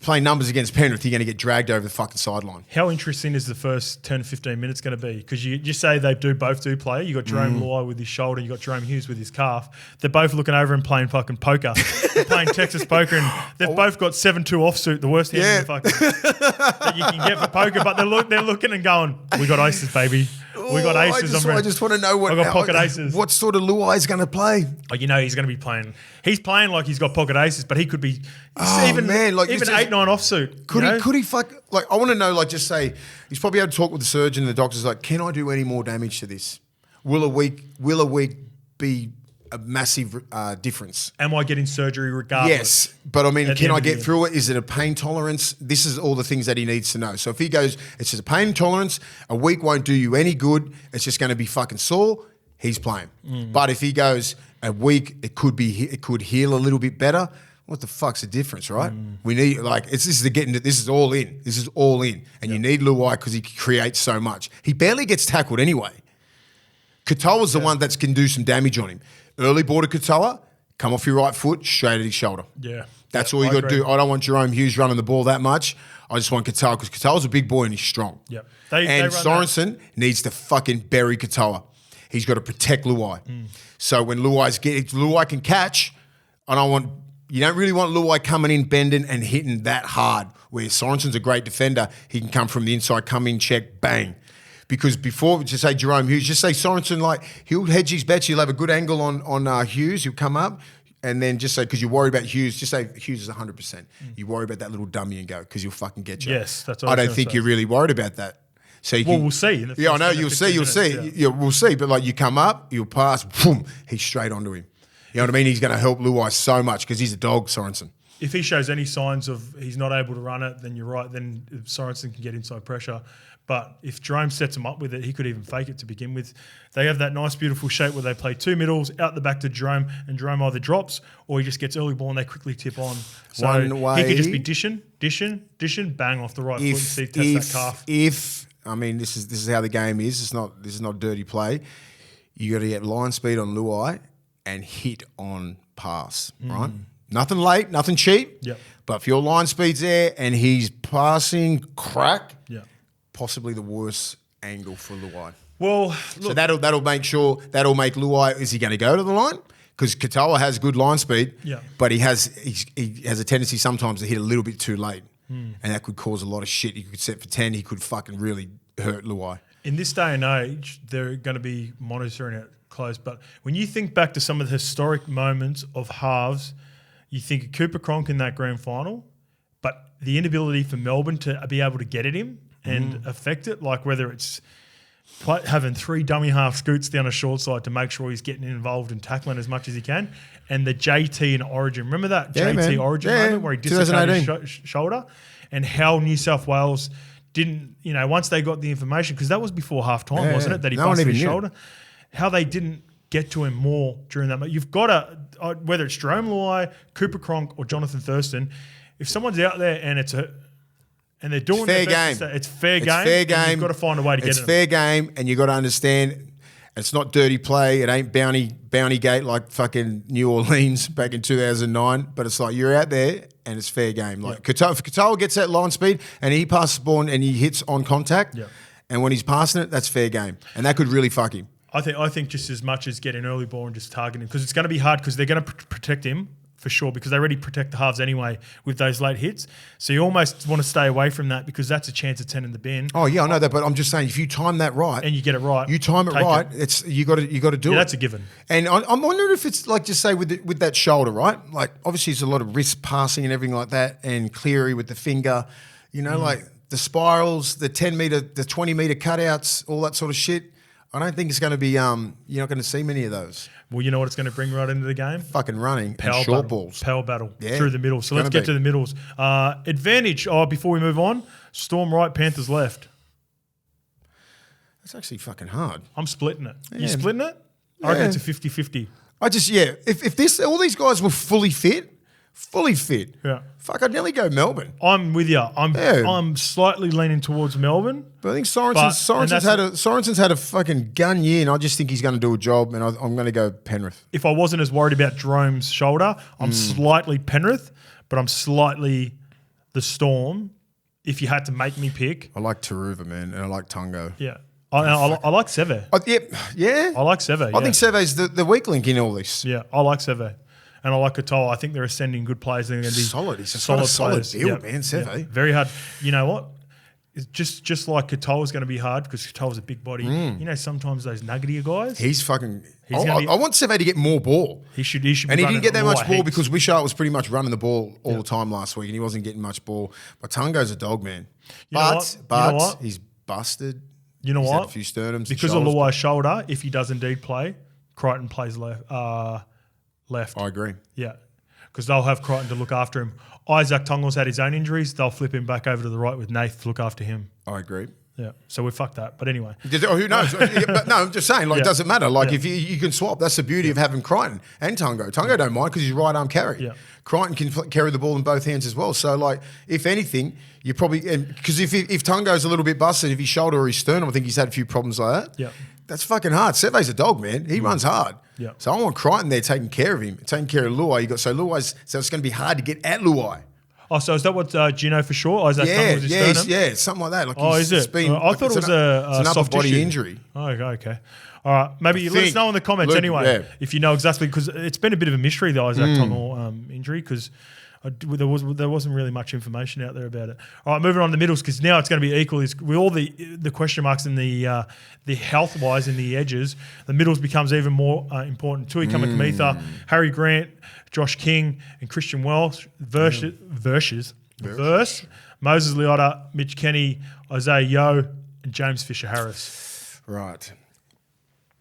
Play numbers against Penrith, you're going to get dragged over the fucking sideline. How interesting is the first 10 to 15 minutes going to be? Because you just say they both do play. You got Jerome Luai with his shoulder, you got Jerome Hughes with his calf. They're both looking over and playing fucking poker. They're playing Texas poker, and they've both got 7-2 offsuit, the worst hand in the fucking that you can get for poker. But they're looking and going, we got aces, baby. We got aces. I just want to know I got pocket aces. What sort of Luai is going to play? Oh, he's going to be playing. He's playing like he's got pocket aces, but he could be even 8-9 offsuit. Could he fuck? Like, I want to know. Like, just say he's probably had to talk with the surgeon and the doctor's like, can I do any more damage to this? Will a week be a massive difference? Am I getting surgery regardless? Yes, but I mean, can I get through it? Is it a pain tolerance? This is all the things that he needs to know. So if he goes, it's just a pain tolerance, a week won't do you any good, it's just going to be fucking sore, he's playing. But if he goes, a week, it could heal a little bit better, what the fuck's the difference, right? We need, this is all in. This is all in. And you need Luai because he creates so much. He barely gets tackled anyway. Katoa's the one that can do some damage on him. Early ball to Katoa, come off your right foot, straight at his shoulder. Yeah. That's all you got to do. I don't want Jerome Hughes running the ball that much. I just want Katoa because Katoa's a big boy and he's strong. Yep. And Sorensen needs to fucking bury Katoa. He's got to protect Luai. So when Luai can catch, you don't really want Luai coming in, bending and hitting that hard. Where Sorensen's a great defender, he can come from the inside, come in, check, bang. Because before, just say Jerome Hughes, just say Sorensen, he'll hedge his bets. He'll have a good angle on Hughes. He'll come up. And then just say, because you're worried about Hughes, just say Hughes is 100%. You worry about that little dummy and go, because he'll fucking get you. Yes, that's what I don't think you're really worried about that. So we'll see. I know, you'll see. Yeah, we'll see. But you come up, you'll pass, boom, he's straight onto him. You know what I mean? He's going to help Luai so much because he's a dog, Sorensen. If he shows any signs of he's not able to run it, then you're right. Then Sorensen can get inside pressure. But if Jerome sets him up with it, he could even fake it to begin with. They have that nice, beautiful shape where they play two middles, out the back to Jerome, and Jerome either drops or he just gets early ball and they quickly tip on. So he could just be dishing, bang off the right foot and see test that calf. This is how the game is. This is not dirty play. You got to get line speed on Luai and hit on pass, right? Nothing late, nothing cheap. Yep. But if your line speed's there and he's passing crack, Yeah. possibly the worst angle for Luai. Well, So look, that'll make Luai, is he going to go to the line? Because Katoa has good line speed, Yeah. but he has a tendency sometimes to hit a little bit too late. And that could cause a lot of shit. He could set for 10. He could fucking really hurt Luai. in this day and age, they're going to be monitoring it close. But when you think back to some of the historic moments of halves, you think of Cooper Cronk in that grand final, but the inability for Melbourne to be able to get at him and affect it, like whether it's having 3 dummy half scoots down a short side to make sure he's getting involved in tackling as much as he can, and the JT in Origin. Remember that JT Origin moment where he dislocated his shoulder, and how New South Wales didn't, once they got the information, because that was before half time, wasn't it, that he busted his shoulder, how they didn't get to him more during that. You've got to, whether it's Jerome Luai, Cooper Cronk, or Jonathan Thurston, if someone's out there and and they're doing fair their game. best, it's fair game. Fair game. You've got to find a way to get it. It's fair game, and you got to understand it's not dirty play. It ain't bounty gate like fucking New Orleans back in 2009. But it's like you're out there and it's fair game. Like if Katoa gets that line speed and he passes the ball and he hits on contact, and when he's passing it, that's fair game, and that could really fuck him. I think just as much as getting early ball and just targeting, because it's going to be hard because they're going to protect him for sure, because they already protect the halves anyway with those late hits. So you almost want to stay away from that because that's a chance of 10 in the bin. Oh yeah, I know that, but I'm just saying if you time that right and you get it right, you time it right. It's you got to do it. That's a given. And I'm wondering if it's like, just say with that shoulder, right? Like obviously there's a lot of wrist passing and everything like that, and Cleary with the finger, like the spirals, the 10 meter, the 20 meter cutouts, all that sort of shit. I don't think it's going to be. You're not going to see many of those. Well, you know what it's going to bring right into the game? Fucking running and short balls. Power battle through the middle. So let's get to the middles. Advantage, before we move on, Storm right, Panthers left. That's actually fucking hard. I'm splitting it. Yeah. You splitting it? I reckon it's a 50-50. If all these guys were fully fit, Yeah. fuck, I'd nearly go Melbourne. I'm with you. I'm slightly leaning towards Melbourne. But I think Sorensen's had a fucking gun year, and I just think he's going to do a job, and I'm going to go Penrith. If I wasn't as worried about Jerome's shoulder, I'm slightly Penrith, but I'm slightly the Storm. If you had to make me pick, I like Taruva, man, and I like Tungo. Yeah, I like Seve. Yeah. I like Seve. I think Seve's the weak link in all this. Yeah, I like Seve. And I like Katoa. I think they're ascending good players. They're going to be solid. He's a solid build, man, Seve. Yeah. Very hard. You know what? It's just like Katoa's going to be hard because Katoa's a big body. Sometimes those nuggetier guys. He's fucking. I want Seve to get more ball. He should be. And he didn't get that much ball because Wishart was pretty much running the ball all the time last week, and he wasn't getting much ball. But Tungo's a dog, man. But he's busted. You know he's what? Had a few sternums because of Luai's shoulder. If he does indeed play, Crichton plays left. I agree. Yeah, because they'll have Crichton to look after him. Isaac Tongol's had his own injuries. They'll flip him back over to the right with Nath to look after him. I agree. Yeah, so we fucked that. But anyway. Who knows? But no, I'm just saying, it doesn't matter. If you can swap, that's the beauty of having Crichton and Tungo. Tungo don't mind because he's right arm carry. Yeah. Crichton can carry the ball in both hands as well. So, if anything, you probably – because if Tungo's a little bit busted, if his shoulder or his sternum, I think he's had a few problems like that. Yeah. That's fucking hard. Seve's a dog, man. He runs hard. Yeah. So I want Crichton there taking care of him, taking care of Luai. So it's going to be hard to get at Luai. Oh, so is that what you know for sure? Isaac Tongol was his sternum? Something like that. Is it? I thought it was an upper soft body tissue. injury. Oh, okay. All right. Maybe let us know in the comments anyway if you know exactly, because it's been a bit of a mystery, the Isaac Tongol injury, because there wasn't really much information out there about it. All right, moving on to the middles, because now it's going to be equal. With all the question marks and the health wise and the edges, the middles becomes even more important. Tui Kamikamica, Harry Grant, Josh King, and Christian Welsh versus Moses Leota, Mitch Kenny, Isaiah Yeo, and James Fisher-Harris. Right.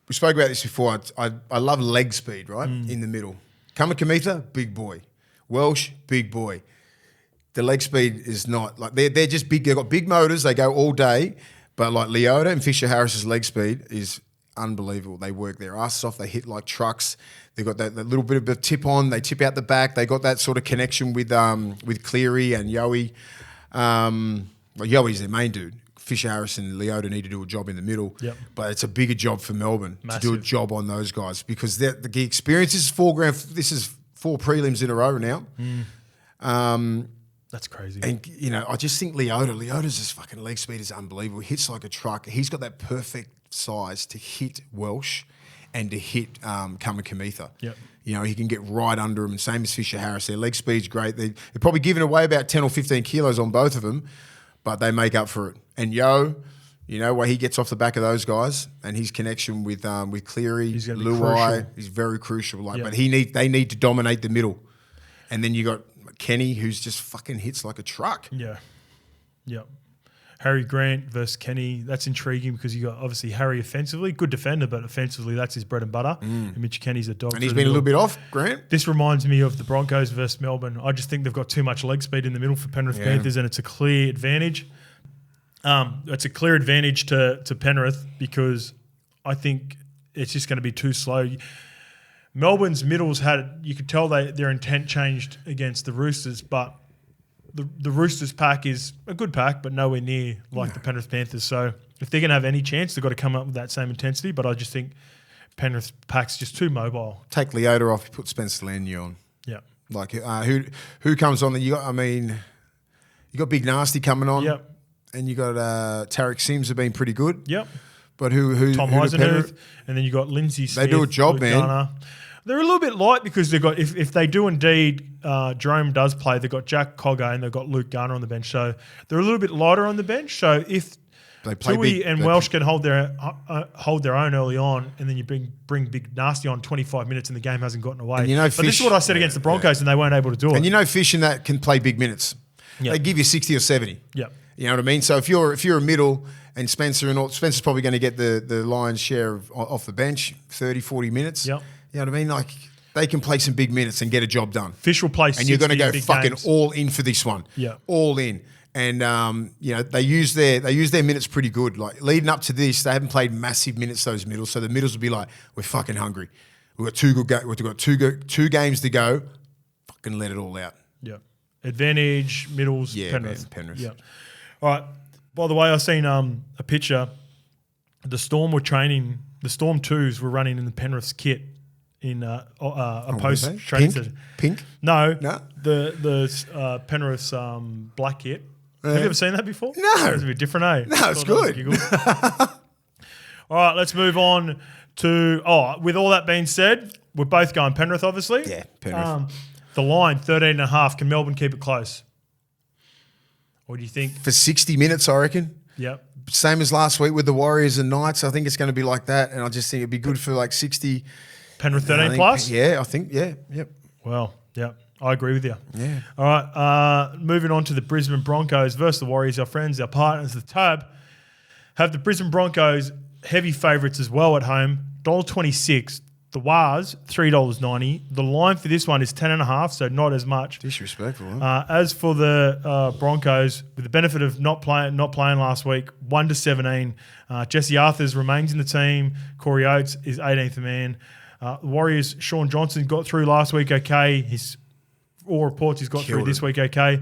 We spoke about this before. I love leg speed, right, in the middle. Kamikamica, big boy. Welsh, big boy. The leg speed is not they're just big. They've got big motors. They go all day. But Leota and Fisher-Harris's leg speed is unbelievable. They work their asses off. They hit like trucks. They've got that little bit of a tip on. They tip out the back. They got that sort of connection with Cleary and Yowie. Yowie's their main dude. Fisher-Harris and Leota need to do a job in the middle. Yep. But it's a bigger job for Melbourne Massive. to do a job on those guys because the experience is 4 prelims in a row now. That's crazy. And, you know, I just think Leota's just fucking leg speed is unbelievable. He hits like a truck. He's got that perfect size to hit Welsh and to hit Kamikamica. Yep. You know, he can get right under him. Same as Fisher Harris. Their leg speed's great. They're probably giving away about 10 or 15 kilos on both of them, but they make up for it. And Yo, you know, where he gets off the back of those guys and his connection with Cleary, Luai, he's very crucial. Like, but they need to dominate the middle. And then you got Kenny, who's just fucking hits like a truck. Yeah. Harry Grant versus Kenny. That's intriguing because you got obviously Harry offensively, good defender, but offensively that's his bread and butter. And Mitch Kenny's a dog. And he's been a little bit off, Grant. This reminds me of the Broncos versus Melbourne. I just think they've got too much leg speed in the middle for Penrith Panthers, and it's a clear advantage. It's a clear advantage to Penrith because I think it's just going to be too slow. Melbourne's middles you could tell their intent changed against the Roosters, but the Roosters pack is a good pack, but nowhere near like the Penrith Panthers. So if they're going to have any chance, they've got to come up with that same intensity. But I just think Penrith pack's just too mobile. Take Leota off, put Spencer Lanier on. Yeah. Like who comes on? You got Big Nasty coming on. Yep. And you got Tarek Sims have been pretty good. Yep. But who Tom Eisenhuth, and then you got Lindsay Smith. They do a job, man. Garner. They're a little bit light because they've got if they do indeed, Jerome does play. They've got Jack Cogger and they've got Luke Garner on the bench, so they're a little bit lighter on the bench. So if Tui and Welsh can hold their own early on, and then you bring Big Nasty on 25 minutes and the game hasn't gotten away. And you know, but this is what I said against the Broncos, and they weren't able to do it. And you know, Fish in that can play big minutes. Yep. They give you 60 or 70. Yep. You know what I mean? So if you're a middle and Spencer's probably going to get the lion's share off the bench, 30, 40 minutes. Yep. You know what I mean? Like they can play some big minutes and get a job done. Fish will play, and you're going to go fucking games. all in for this one. Yeah, all in. And you know they use their minutes pretty good. Like leading up to this, they haven't played massive minutes those middles, so the middles will be like, we're fucking hungry. We've got two games to go. Fucking let it all out. Yeah. Advantage, middles, Penrith. Man, Penrith. Yeah. All right. By the way, I seen a picture. The Storm were training. The Storm 2s were running in the Penrith's kit in a post training session. Pink? No. The Penrith's black kit. Have you ever seen that before? No. It's a bit different, eh? No, it's good. All right, let's move on to. With all that being said, we're both going Penrith, obviously. Yeah, Penrith. The line 13.5. Can Melbourne keep it close? What do you think? For 60 minutes, I reckon. Yep. Same as last week with the Warriors and Knights. I think it's going to be like that, and I just think it'd be good for like 60. Penrith 13 plus? Yeah, I think, yep. Well, yep. I agree with you. Yeah. All right. Moving on to the Brisbane Broncos versus the Warriors. Our friends, our partners, the Tab, have the Brisbane Broncos heavy favourites as well at home. $1.26. The Wars, $3.90. The line for this one is 10.5, so not as much. Disrespectful. Huh? As for the Broncos, with the benefit of not playing last week, 1-17. Jesse Arthurs remains in the team. Corey Oates is 18th man. The Warriors, Sean Johnson got through last week okay. All reports he's got through this week okay.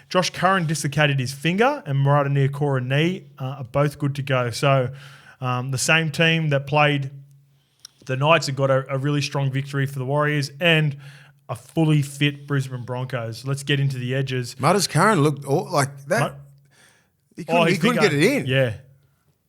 Josh Curran dislocated his finger, and Murata Niokora knee are both good to go. So the same team that played the Knights have got a really strong victory for the Warriors and a fully fit Brisbane Broncos. Let's get into the edges. Mutters Curran looked like that. He couldn't get it in. Yeah.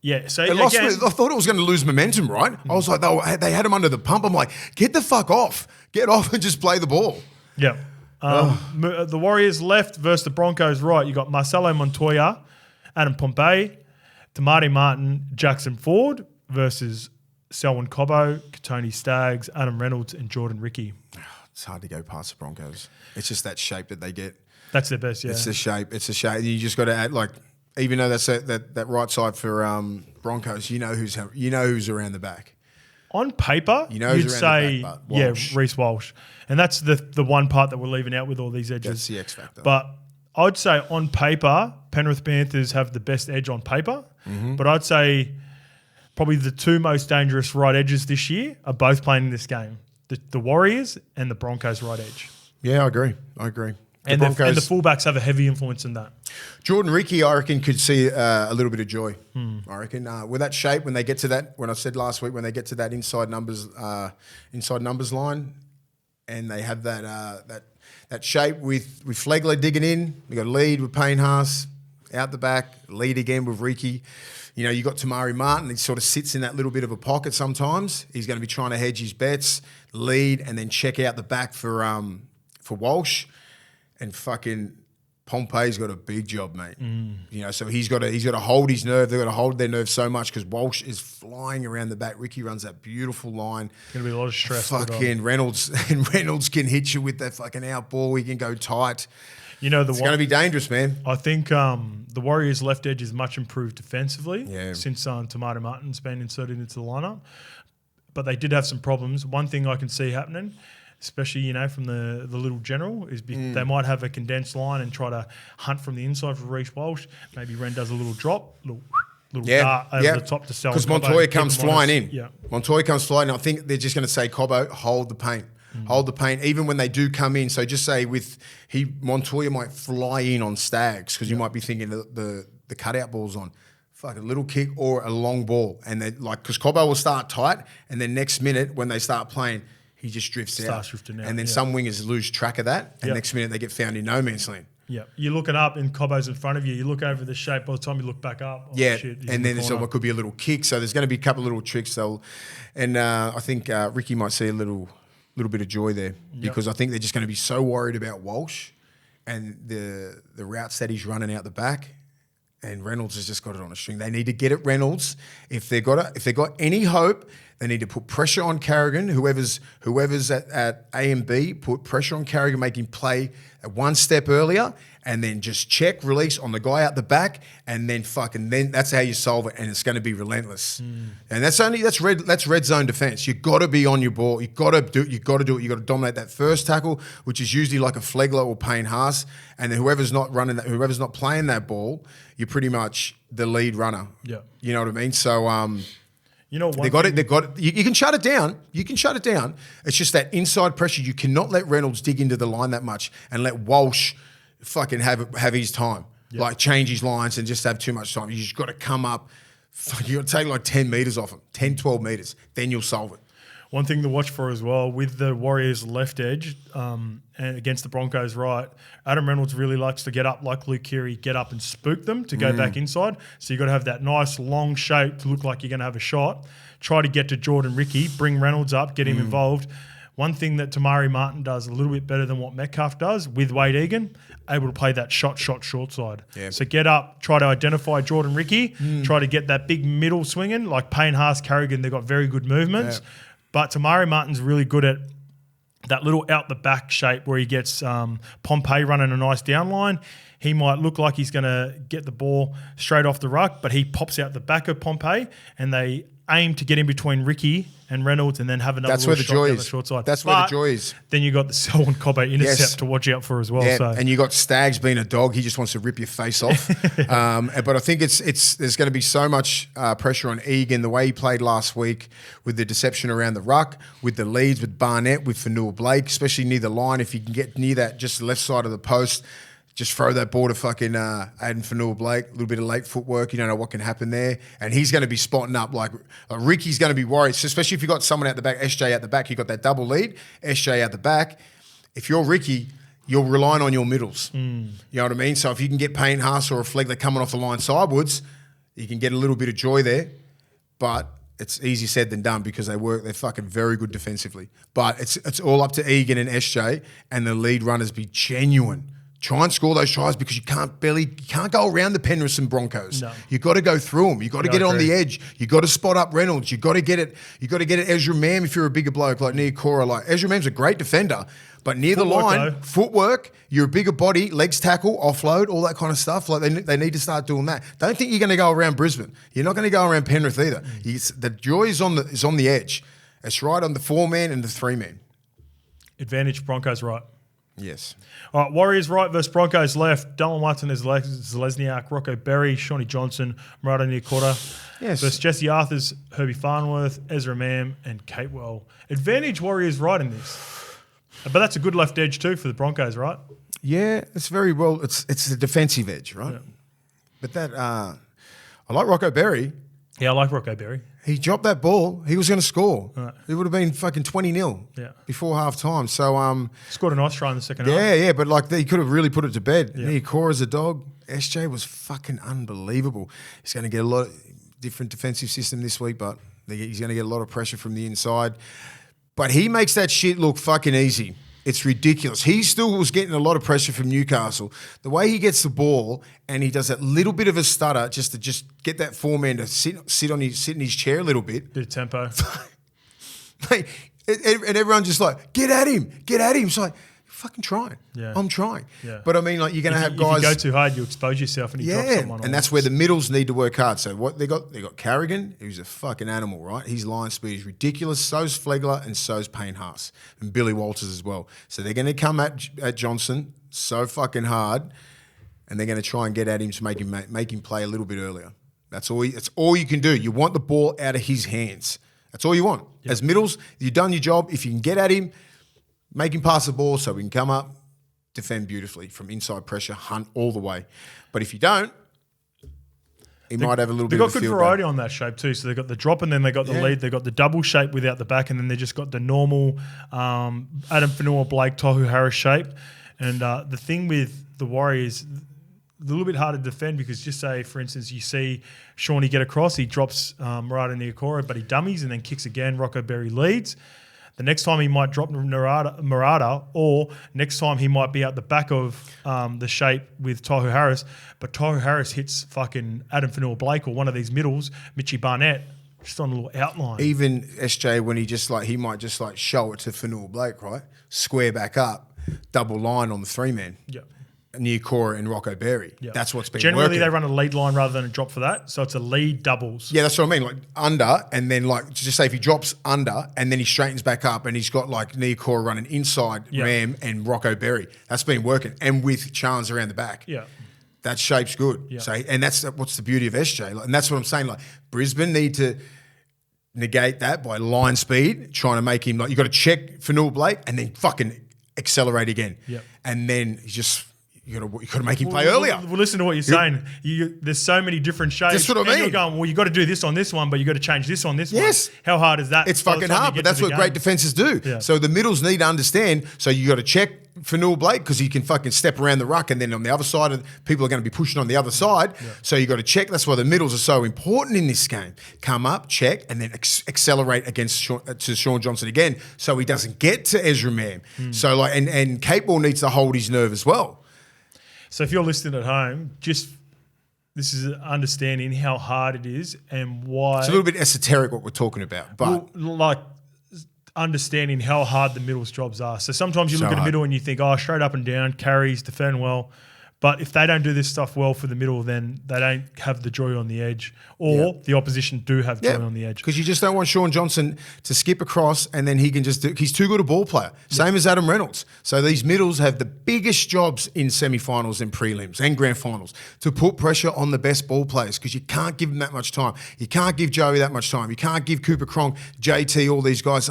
Yeah. So I thought it was going to lose momentum, right? I was like, they had him under the pump. I'm like, get the fuck off. Get off and just play the ball. Yeah. The Warriors left versus the Broncos right. You got Marcelo Montoya, Adam Pompey, Tamati Martin, Jackson Ford versus Selwyn Cobbo, Tony Staggs, Adam Reynolds, and Jordan Ricky. It's hard to go past the Broncos. It's just that shape that they get. That's their best, yeah. It's the shape. You just got to add, like, even though that's that right side for Broncos, you know who's around the back. On paper, you'd say, Reece Walsh. And that's the one part that we're leaving out with all these edges. That's the X factor. But I'd say on paper, Penrith Panthers have the best edge on paper. Mm-hmm. But I'd say probably the two most dangerous right edges this year are both playing in this game. The Warriors and the Broncos right edge. Yeah, I agree. And the fullbacks have a heavy influence in that. Jordan Ricky, I reckon, could see a little bit of joy. I reckon with that shape, when they get to that, when I said last week, when they get to that inside numbers line, and they have that shape with Flegler digging in. We got lead with Payne Haas out the back, lead again with Ricky. You know, you got Tamari Martin. He sort of sits in that little bit of a pocket sometimes. He's going to be trying to hedge his bets, lead, and then check out the back for Walsh. And fucking Pompey's got a big job, mate. You know, so he's got to hold his nerve. They've got to hold their nerve so much because Walsh is flying around the back. Ricky runs that beautiful line. Going to be a lot of stress. Fucking Reynolds can hit you with that fucking out ball. He can go tight. You know, it's going to be dangerous, man. I think the Warriors' left edge is much improved defensively since Tomato Martin's been inserted into the lineup. But they did have some problems. One thing I can see happening, especially, you know, from the little general, is they might have a condensed line and try to hunt from the inside for Reece Walsh. Maybe Ren does a little drop, little dart over the top to sell. Because Montoya comes flying in. Yeah. Montoya comes flying in. I think they're just going to say, Cobbo, hold the paint. Hold the paint, even when they do come in. So just say Montoya might fly in on Stags because you might be thinking the cutout ball's on. Fuck, a little kick or a long ball. And they because Cobbo will start tight, and then next minute when they start playing, he just drifts out. Drifting out. And then some wingers lose track of that, and next minute they get found in no man's land. Yeah, you're looking up and Cobbo's in front of you. You look over the shape. By the time you look back up, shit, and then it could be a little kick. So there's going to be a couple of little tricks. And I think Ricky might see a little bit of joy there because I think they're just going to be so worried about Walsh and the routes that he's running out the back. And Reynolds has just got it on a string. They need to get at Reynolds. If they got any hope, they need to put pressure on Carrigan. Whoever's at A and B, put pressure on Carrigan, make him play one step earlier, and then just check, release on the guy out the back, and then that's how you solve it. And it's going to be relentless. And that's red zone defense. You got to be on your ball. You got to do it. You got to dominate that first tackle, which is usually like a Flegler or Payne Haas. And then whoever's not playing that ball, you're pretty much the lead runner. Yeah, you know what I mean. So you know, they got it. You can shut it down. It's just that inside pressure. You cannot let Reynolds dig into the line that much and let Walsh fucking have his time. Like change his lines and just have too much time. You just got to come up. You got to take like 10 meters off him, 10, 12 meters. Then you'll solve it. One thing to watch for as well with the Warriors left edge and against the Broncos right, Adam Reynolds really likes to get up like Luke Keary, get up and spook them to go back inside. So you've got to have that nice long shape to look like you're going to have a shot. Try to get to Jordan Ricky, bring Reynolds up, get him involved. One thing that Tamari Martin does a little bit better than what Metcalf does with Wade Egan, able to play that short side. Yeah. So get up, try to identify Jordan Ricky, try to get that big middle swinging like Payne Haas, Carrigan. They've got very good movements. Yeah. But Tamari Martin's really good at that little out the back shape where he gets Pompey running a nice down line. He might look like he's going to get the ball straight off the ruck, but he pops out the back of Pompey and they aim to get in between Ricky and Reynolds and then have another shot down the short side. That's where the joy is. Then you got the Selwyn Cobbo intercept to watch out for as well. Yeah. So. And you got Stags being a dog. He just wants to rip your face off. But I think there's going to be so much pressure on Egan, the way he played last week with the deception around the ruck, with the leads, with Barnett, with Fanua Blake, especially near the line. If you can get near that just left side of the post, just throw that ball to fucking Aiden Fanua Blake, a little bit of late footwork. You don't know what can happen there. And he's going to be spotting up. Like Ricky's going to be worried, so especially if you've got someone out the back, SJ out the back, you've got that double lead, SJ out the back. If you're Ricky, you're relying on your middles. You know what I mean? So if you can get Payne Haas or a Flegler coming off the line sidewards, you can get a little bit of joy there. But it's easier said than done because they're fucking very good defensively. But it's all up to Egan and SJ and the lead runners be genuine. Try and score those tries because you can't go around the Penrith and Broncos. No. You got to go through them. You got to get it on the edge. You got to spot up Reynolds. You got to get it. You got to get it Ezra Mam if you're a bigger bloke like Nia Cora. Like Ezra Mam's a great defender, but near the line, footwork. You're a bigger body, legs tackle, offload, all that kind of stuff. Like they need to start doing that. Don't think you're going to go around Brisbane. You're not going to go around Penrith either. The joy is on the edge. It's right on the 4-man and the 3-man. Advantage Broncos right. Yes. All right, Warriors right versus Broncos left. Dylan Martinez, Zelezniak, Rocco Berry, Shawnee Johnson, Murata Niokota. Yes. Versus Jesse Arthurs, Herbie Farnworth, Ezra Mam, and Catewell. Advantage Warriors right in this. But that's a good left edge too for the Broncos, right? Yeah, it's very well. It's the defensive edge, right? Yeah. But that I like Rocco Berry. Yeah, I like Rocco Berry. He dropped that ball. He was going to score. Right. It would have been fucking 20-0 before half time. So scored a nice try in the second half. yeah, but like he could have really put it to bed. Yeah. He Cora's a dog. SJ was fucking unbelievable. He's going to get a lot of different defensive system this week, but he's going to get a lot of pressure from the inside. But he makes that shit look fucking easy. It's ridiculous. He still was getting a lot of pressure from Newcastle. The way he gets the ball and he does that little bit of a stutter just to get that foreman to sit in his chair a little bit. Bit of tempo. Mate, and everyone just like, get at him. It's like, fucking trying. Yeah. I'm trying. Yeah. But I mean, like, you're going to have guys. If you go too hard, you expose yourself and you drop someone. And that's where the middles need to work hard. So what they got Carrigan, who's a fucking animal, right? His line speed is ridiculous. So's Flegler and so's Payne Haas and Billy Walters as well. So they're going to come at Johnson so fucking hard, and they're going to try and get at him to make him play a little bit earlier. That's all you can do. You want the ball out of his hands. That's all you want. Yep. As middles, you've done your job. If you can get at him, make him pass the ball so we can come up, defend beautifully from inside pressure, hunt all the way. But if you don't, he might have a little bit of a field. They've got good variety on that shape too. So they've got the drop and then they've got the lead. They've got the double shape without the back and then they just got the normal Adam Fanua-Blake, Tohu Harris shape. And the thing with the Warriors, a little bit harder to defend because just say, for instance, you see Shawnee get across, he drops Murata Niokora, but he dummies and then kicks again. Rocco Berry leads. The next time he might drop Murata, or next time he might be out the back of the shape with Tohu Harris, but Tohu Harris hits fucking Adam Fanua-Blake or one of these middles, Mitchie Barnett, just on a little outline. Even SJ, when he might just show it to Fanua-Blake, right? Square back up, double line on the 3-man. Yeah. Niokora and Rocco Berry. Yep. That's what's been Generally, working. they run a lead line rather than a drop for that. So it's a lead doubles. Yeah, that's what I mean. Like under, and then just say if he drops under and then he straightens back up and he's got Niokora running inside Ram and Rocco Berry. That's been working. And with Chance around the back. Yeah. That shape's good. Yeah. So, and that's what's the beauty of SJ. And that's what I'm saying. Brisbane need to negate that by line speed, trying to make him you got to check Fanua-Blake and then fucking accelerate again. Yep. And then he just. You got to make him play earlier. Well, listen to what you're saying. There's so many different shapes. That's what I mean. You're going, well, you got to do this on this one, but you got to change this on this one. Yes. How hard is that? It's fucking hard, but that's what great defenses do. Yeah. So the middles need to understand. So you got to check Fanua-Blake because he can fucking step around the ruck, and then on the other side, people are going to be pushing on the other side. Yeah. So you got to check. That's why the middles are so important in this game. Come up, check, and then accelerate against Sean Johnson again, so he doesn't get to Ezra Mam. So and Kate Ball needs to hold his nerve as well. So if you're listening at home, this is understanding how hard it is and why. It's a little bit esoteric what we're talking about, but understanding how hard the middles jobs are. So sometimes you look at the middle and you think, straight up and down, carries, defend well. But if they don't do this stuff well for the middle, then they don't have the joy on the edge, or the opposition do have joy on the edge. Because you just don't want Sean Johnson to skip across and then he can just do. He's too good a ball player. Same as Adam Reynolds. So these middles have the biggest jobs in semi-finals and prelims and grand finals to put pressure on the best ball players because you can't give them that much time. You can't give Joey that much time. You can't give Cooper Cronk, JT, all these guys.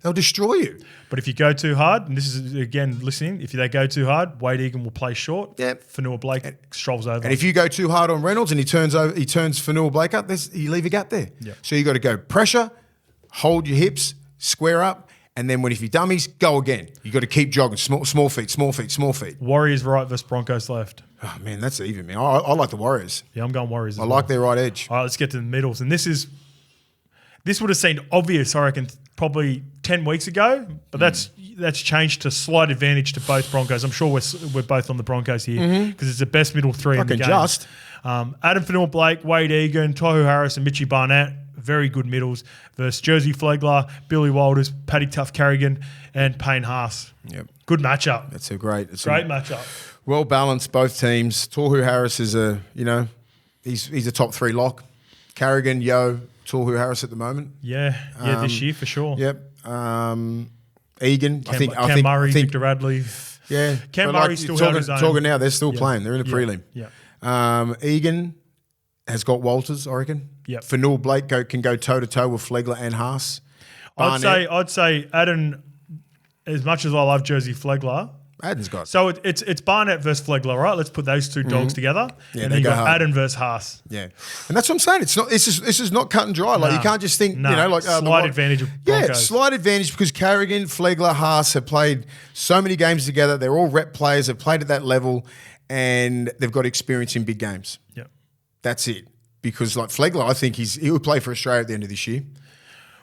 They'll destroy you. But if you go too hard, and this is, again, listening, if they go too hard, Wade Egan will play short. Yep. Fanua-Blake strolls over. And if you go too hard on Reynolds and he turns Fanua-Blake up, you leave a gap there. Yep. So you got to go pressure, hold your hips, square up, and then if you dummies, go again. You got to keep jogging, small feet. Warriors right versus Broncos left. Oh, man, that's even, man. I like the Warriors. Yeah, I'm going Warriors. I like their right edge. All right, let's get to the middles. And this would have seemed obvious, I reckon, probably 10 weeks ago, but that's changed to slight advantage to both Broncos. I'm sure we're both on the Broncos here because it's the best middle three in the game. Adam Fanua-Blake, Wade Egan, Tohu Harris and Mitchie Barnett, very good middles versus Jersey Flegler, Billy Walters, Paddy Tough Carrigan and Payne Haas. Yep. Good matchup. That's a great matchup. Well balanced, both teams. Tohu Harris is he's a top 3 lock. Carrigan, Tohu Harris at the moment. Yeah, this year for sure. Yep. Egan, Cam Murray, Victor Radley. Yeah. Cam Murray still held his own. Talking now, they're still playing. They're in the prelim. Yeah. Egan has got Walters, I reckon. Yep. Fanua-Blake can go toe-to-toe with Flegler and Haas. I'd say Adam, as much as I love Jersey Flegler, Adden's got. So it's Barnett versus Flegler, right? Let's put those two dogs together. Yeah, and they then you go got hard. Adden versus Haas. Yeah, and that's what I'm saying. It's not. This is not cut and dry. Like you can't just think. Like slight advantage of Broncos. Yeah, slight advantage because Carrigan, Flegler, Haas have played so many games together. They're all rep players. They've played at that level, and they've got experience in big games. Yeah, that's it. Because like Flegler, I think he will play for Australia at the end of this year.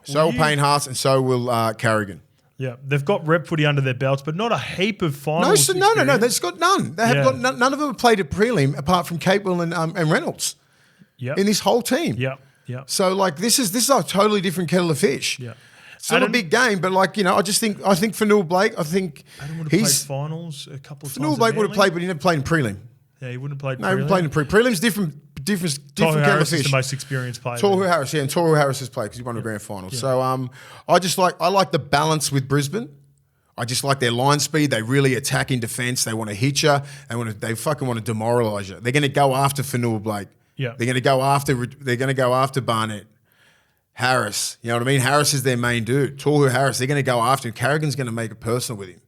So will Payne Haas, and so will Carrigan. Yeah, they've got rep footy under their belts, but not a heap of finals. No. They've got none. They have got none of them have played a prelim apart from Capewell and Reynolds. Yeah, in this whole team. Yeah. So like this is a totally different kettle of fish. Yeah, still a big game, but like I think for Neil Blake, I think Adam would have played finals a couple of times. Neil Blake would have played, but he never played in prelim. Yeah, he wouldn't have played. No, he played in prelim. Prelim's different kettle of fish. Is the most experienced player. Toru Harris, and Toru Harris has played because he won the grand final. Yeah. So I like the balance with Brisbane. I just like their line speed. They really attack in defence. They want to hit you. They fucking want to demoralise you. They're going to go after Fanua Blake. Yeah. They're going to go after Barnett. Harris. You know what I mean? Harris is their main dude. Toru Harris, they're going to go after him. Carrigan's going to make it personal with him.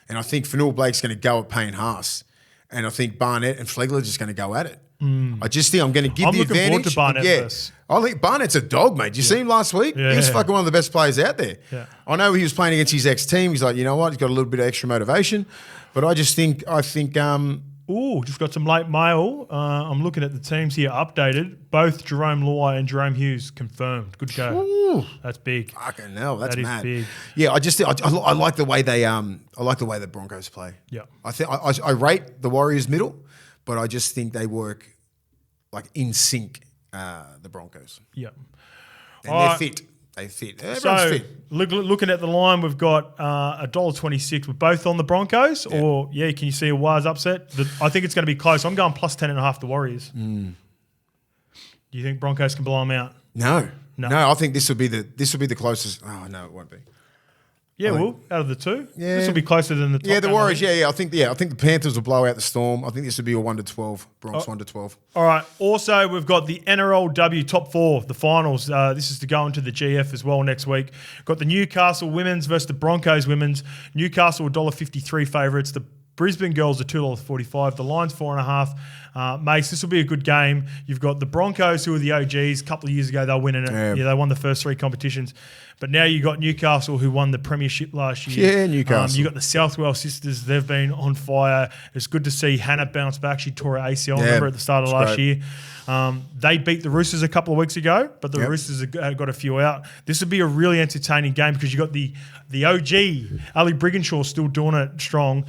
And I think Fanua Blake's going to go at Payne Haas. And I think Barnett and Flegler are just going to go at it. I just think I'm going to give the advantage. I'm looking forward to Barnett first. I think Barnett's a dog, mate. Did you see him last week? Yeah. He was fucking one of the best players out there. Yeah. I know he was playing against his ex-team. He's like, you know what? He's got a little bit of extra motivation. But I think just got some late mail. I'm looking at the teams here updated. Both Jerome Luai and Jerome Hughes confirmed. Good go. Ooh, that's big. Fucking hell, that's that mad. Is big. Yeah, I like the way the Broncos play. Yeah. I rate the Warriors middle, but I just think they work like in sync, the Broncos. Yeah. And they're fit. They fit. Everyone's fit. Looking at the line, we've got $1.26. We're both on the Broncos, or can you see a Wires upset? I think it's going to be close. I'm going plus 10.5 the Warriors. Do you think Broncos can blow them out? No. I think this will be the closest. Oh no, it won't be. Yeah, out of the two, yeah, this will be closer than the top. Yeah, the Warriors. I think the Panthers will blow out the Storm. I think this will be a 1-12. Bronx 1-12. All right. Also, we've got the NRLW top four, the finals. This is to go into the GF as well next week. Got the Newcastle women's versus the Broncos women's. Newcastle $1.53 favourites. The Brisbane girls are $2.45. The Lions 4.5. Mace, this will be a good game. You've got the Broncos, who are the OGs. A couple of years ago, they were winning it. Yeah, they won the first three competitions. But now you got Newcastle, who won the premiership last year. Yeah, Newcastle. You got the Southwell sisters. They've been on fire. It's good to see Hannah bounce back. She tore her ACL, remember, at the start of last year. They beat the Roosters a couple of weeks ago, but the Roosters have got a few out. This would be a really entertaining game because you got the OG, Ali Brigginshaw, still doing it strong.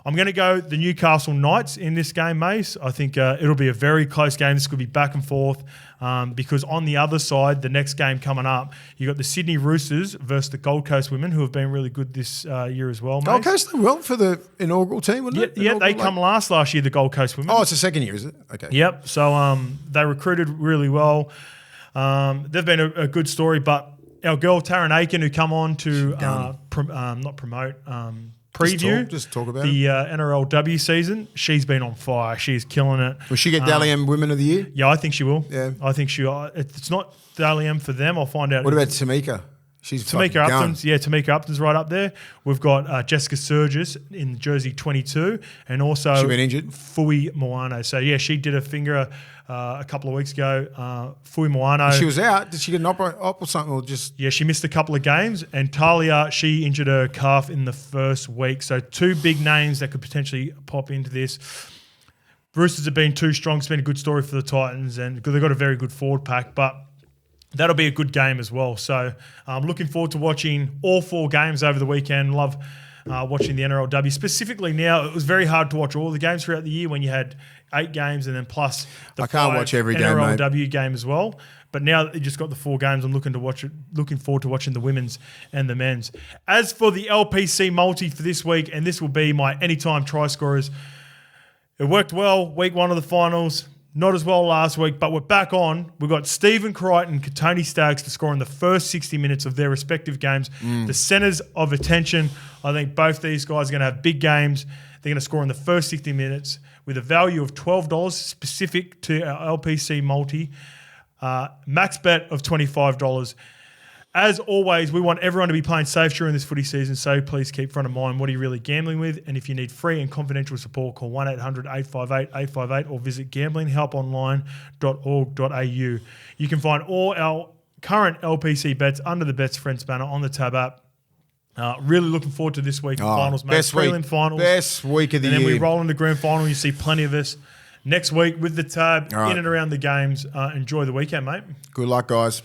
I'm going to go the Newcastle Knights in this game, Mace. I think it'll be a very close game. This could be back and forth because on the other side, the next game coming up, you got the Sydney Roosters versus the Gold Coast women, who have been really good this year as well, Mace. Gold Coast did well for the inaugural team, wouldn't it? Yeah, they come last year, the Gold Coast women. Oh, it's the second year, is it? Okay. Yep. So they recruited really well. They've been a good story, but our girl Taryn Aiken, who come on to preview just talk about the NRLW season, she's been on fire. She's killing it. Will she get Dally M Women of the Year? Yeah, I think she will. Yeah. I think she will. It's not Dally M for them. I'll find out. What about Tamika? She's Tamika Upton's. Yeah, Tamika Upton's right up there. We've got Jessica Surgis in jersey 22 and also she been injured? Fui Moano. So, yeah, she did a finger a couple of weeks ago. Fui Moano. She was out. Did she get an op or something? Or just? Yeah, she missed a couple of games. And Talia, she injured her calf in the first week. So two big names that could potentially pop into this. Roosters have been too strong. It's been a good story for the Titans and they've got a very good forward pack. But that'll be a good game as well. So I'm looking forward to watching all four games over the weekend. Love watching the NRLW. Specifically now, it was very hard to watch all the games throughout the year when you had 8 games and then plus the I can't watch every NRLW game as well. But now that you just got the 4 games, I'm looking forward to watching the women's and the men's. As for the LPC multi for this week, and this will be my anytime try scorers, it worked well, week 1 of the finals. Not as well last week, but we're back on. We've got Stephen Crichton and Tony Staggs to score in the first 60 minutes of their respective games. The centres of attention. I think both these guys are going to have big games. They're going to score in the first 60 minutes with a value of $12 specific to our LPC multi. Max bet of $25. As always, we want everyone to be playing safe during this footy season, so please keep front of mind what are you really gambling with. And if you need free and confidential support, call 1-800-858-858 or visit gamblinghelponline.org.au. You can find all our current LPC bets under the Bets Friends banner on the Tab app. Really looking forward to this week in finals, mate. Best week. Prelim finals. Best week of the year. And then we roll into grand final. You see plenty of us next week with the Tab in and around the games. Enjoy the weekend, mate. Good luck, guys.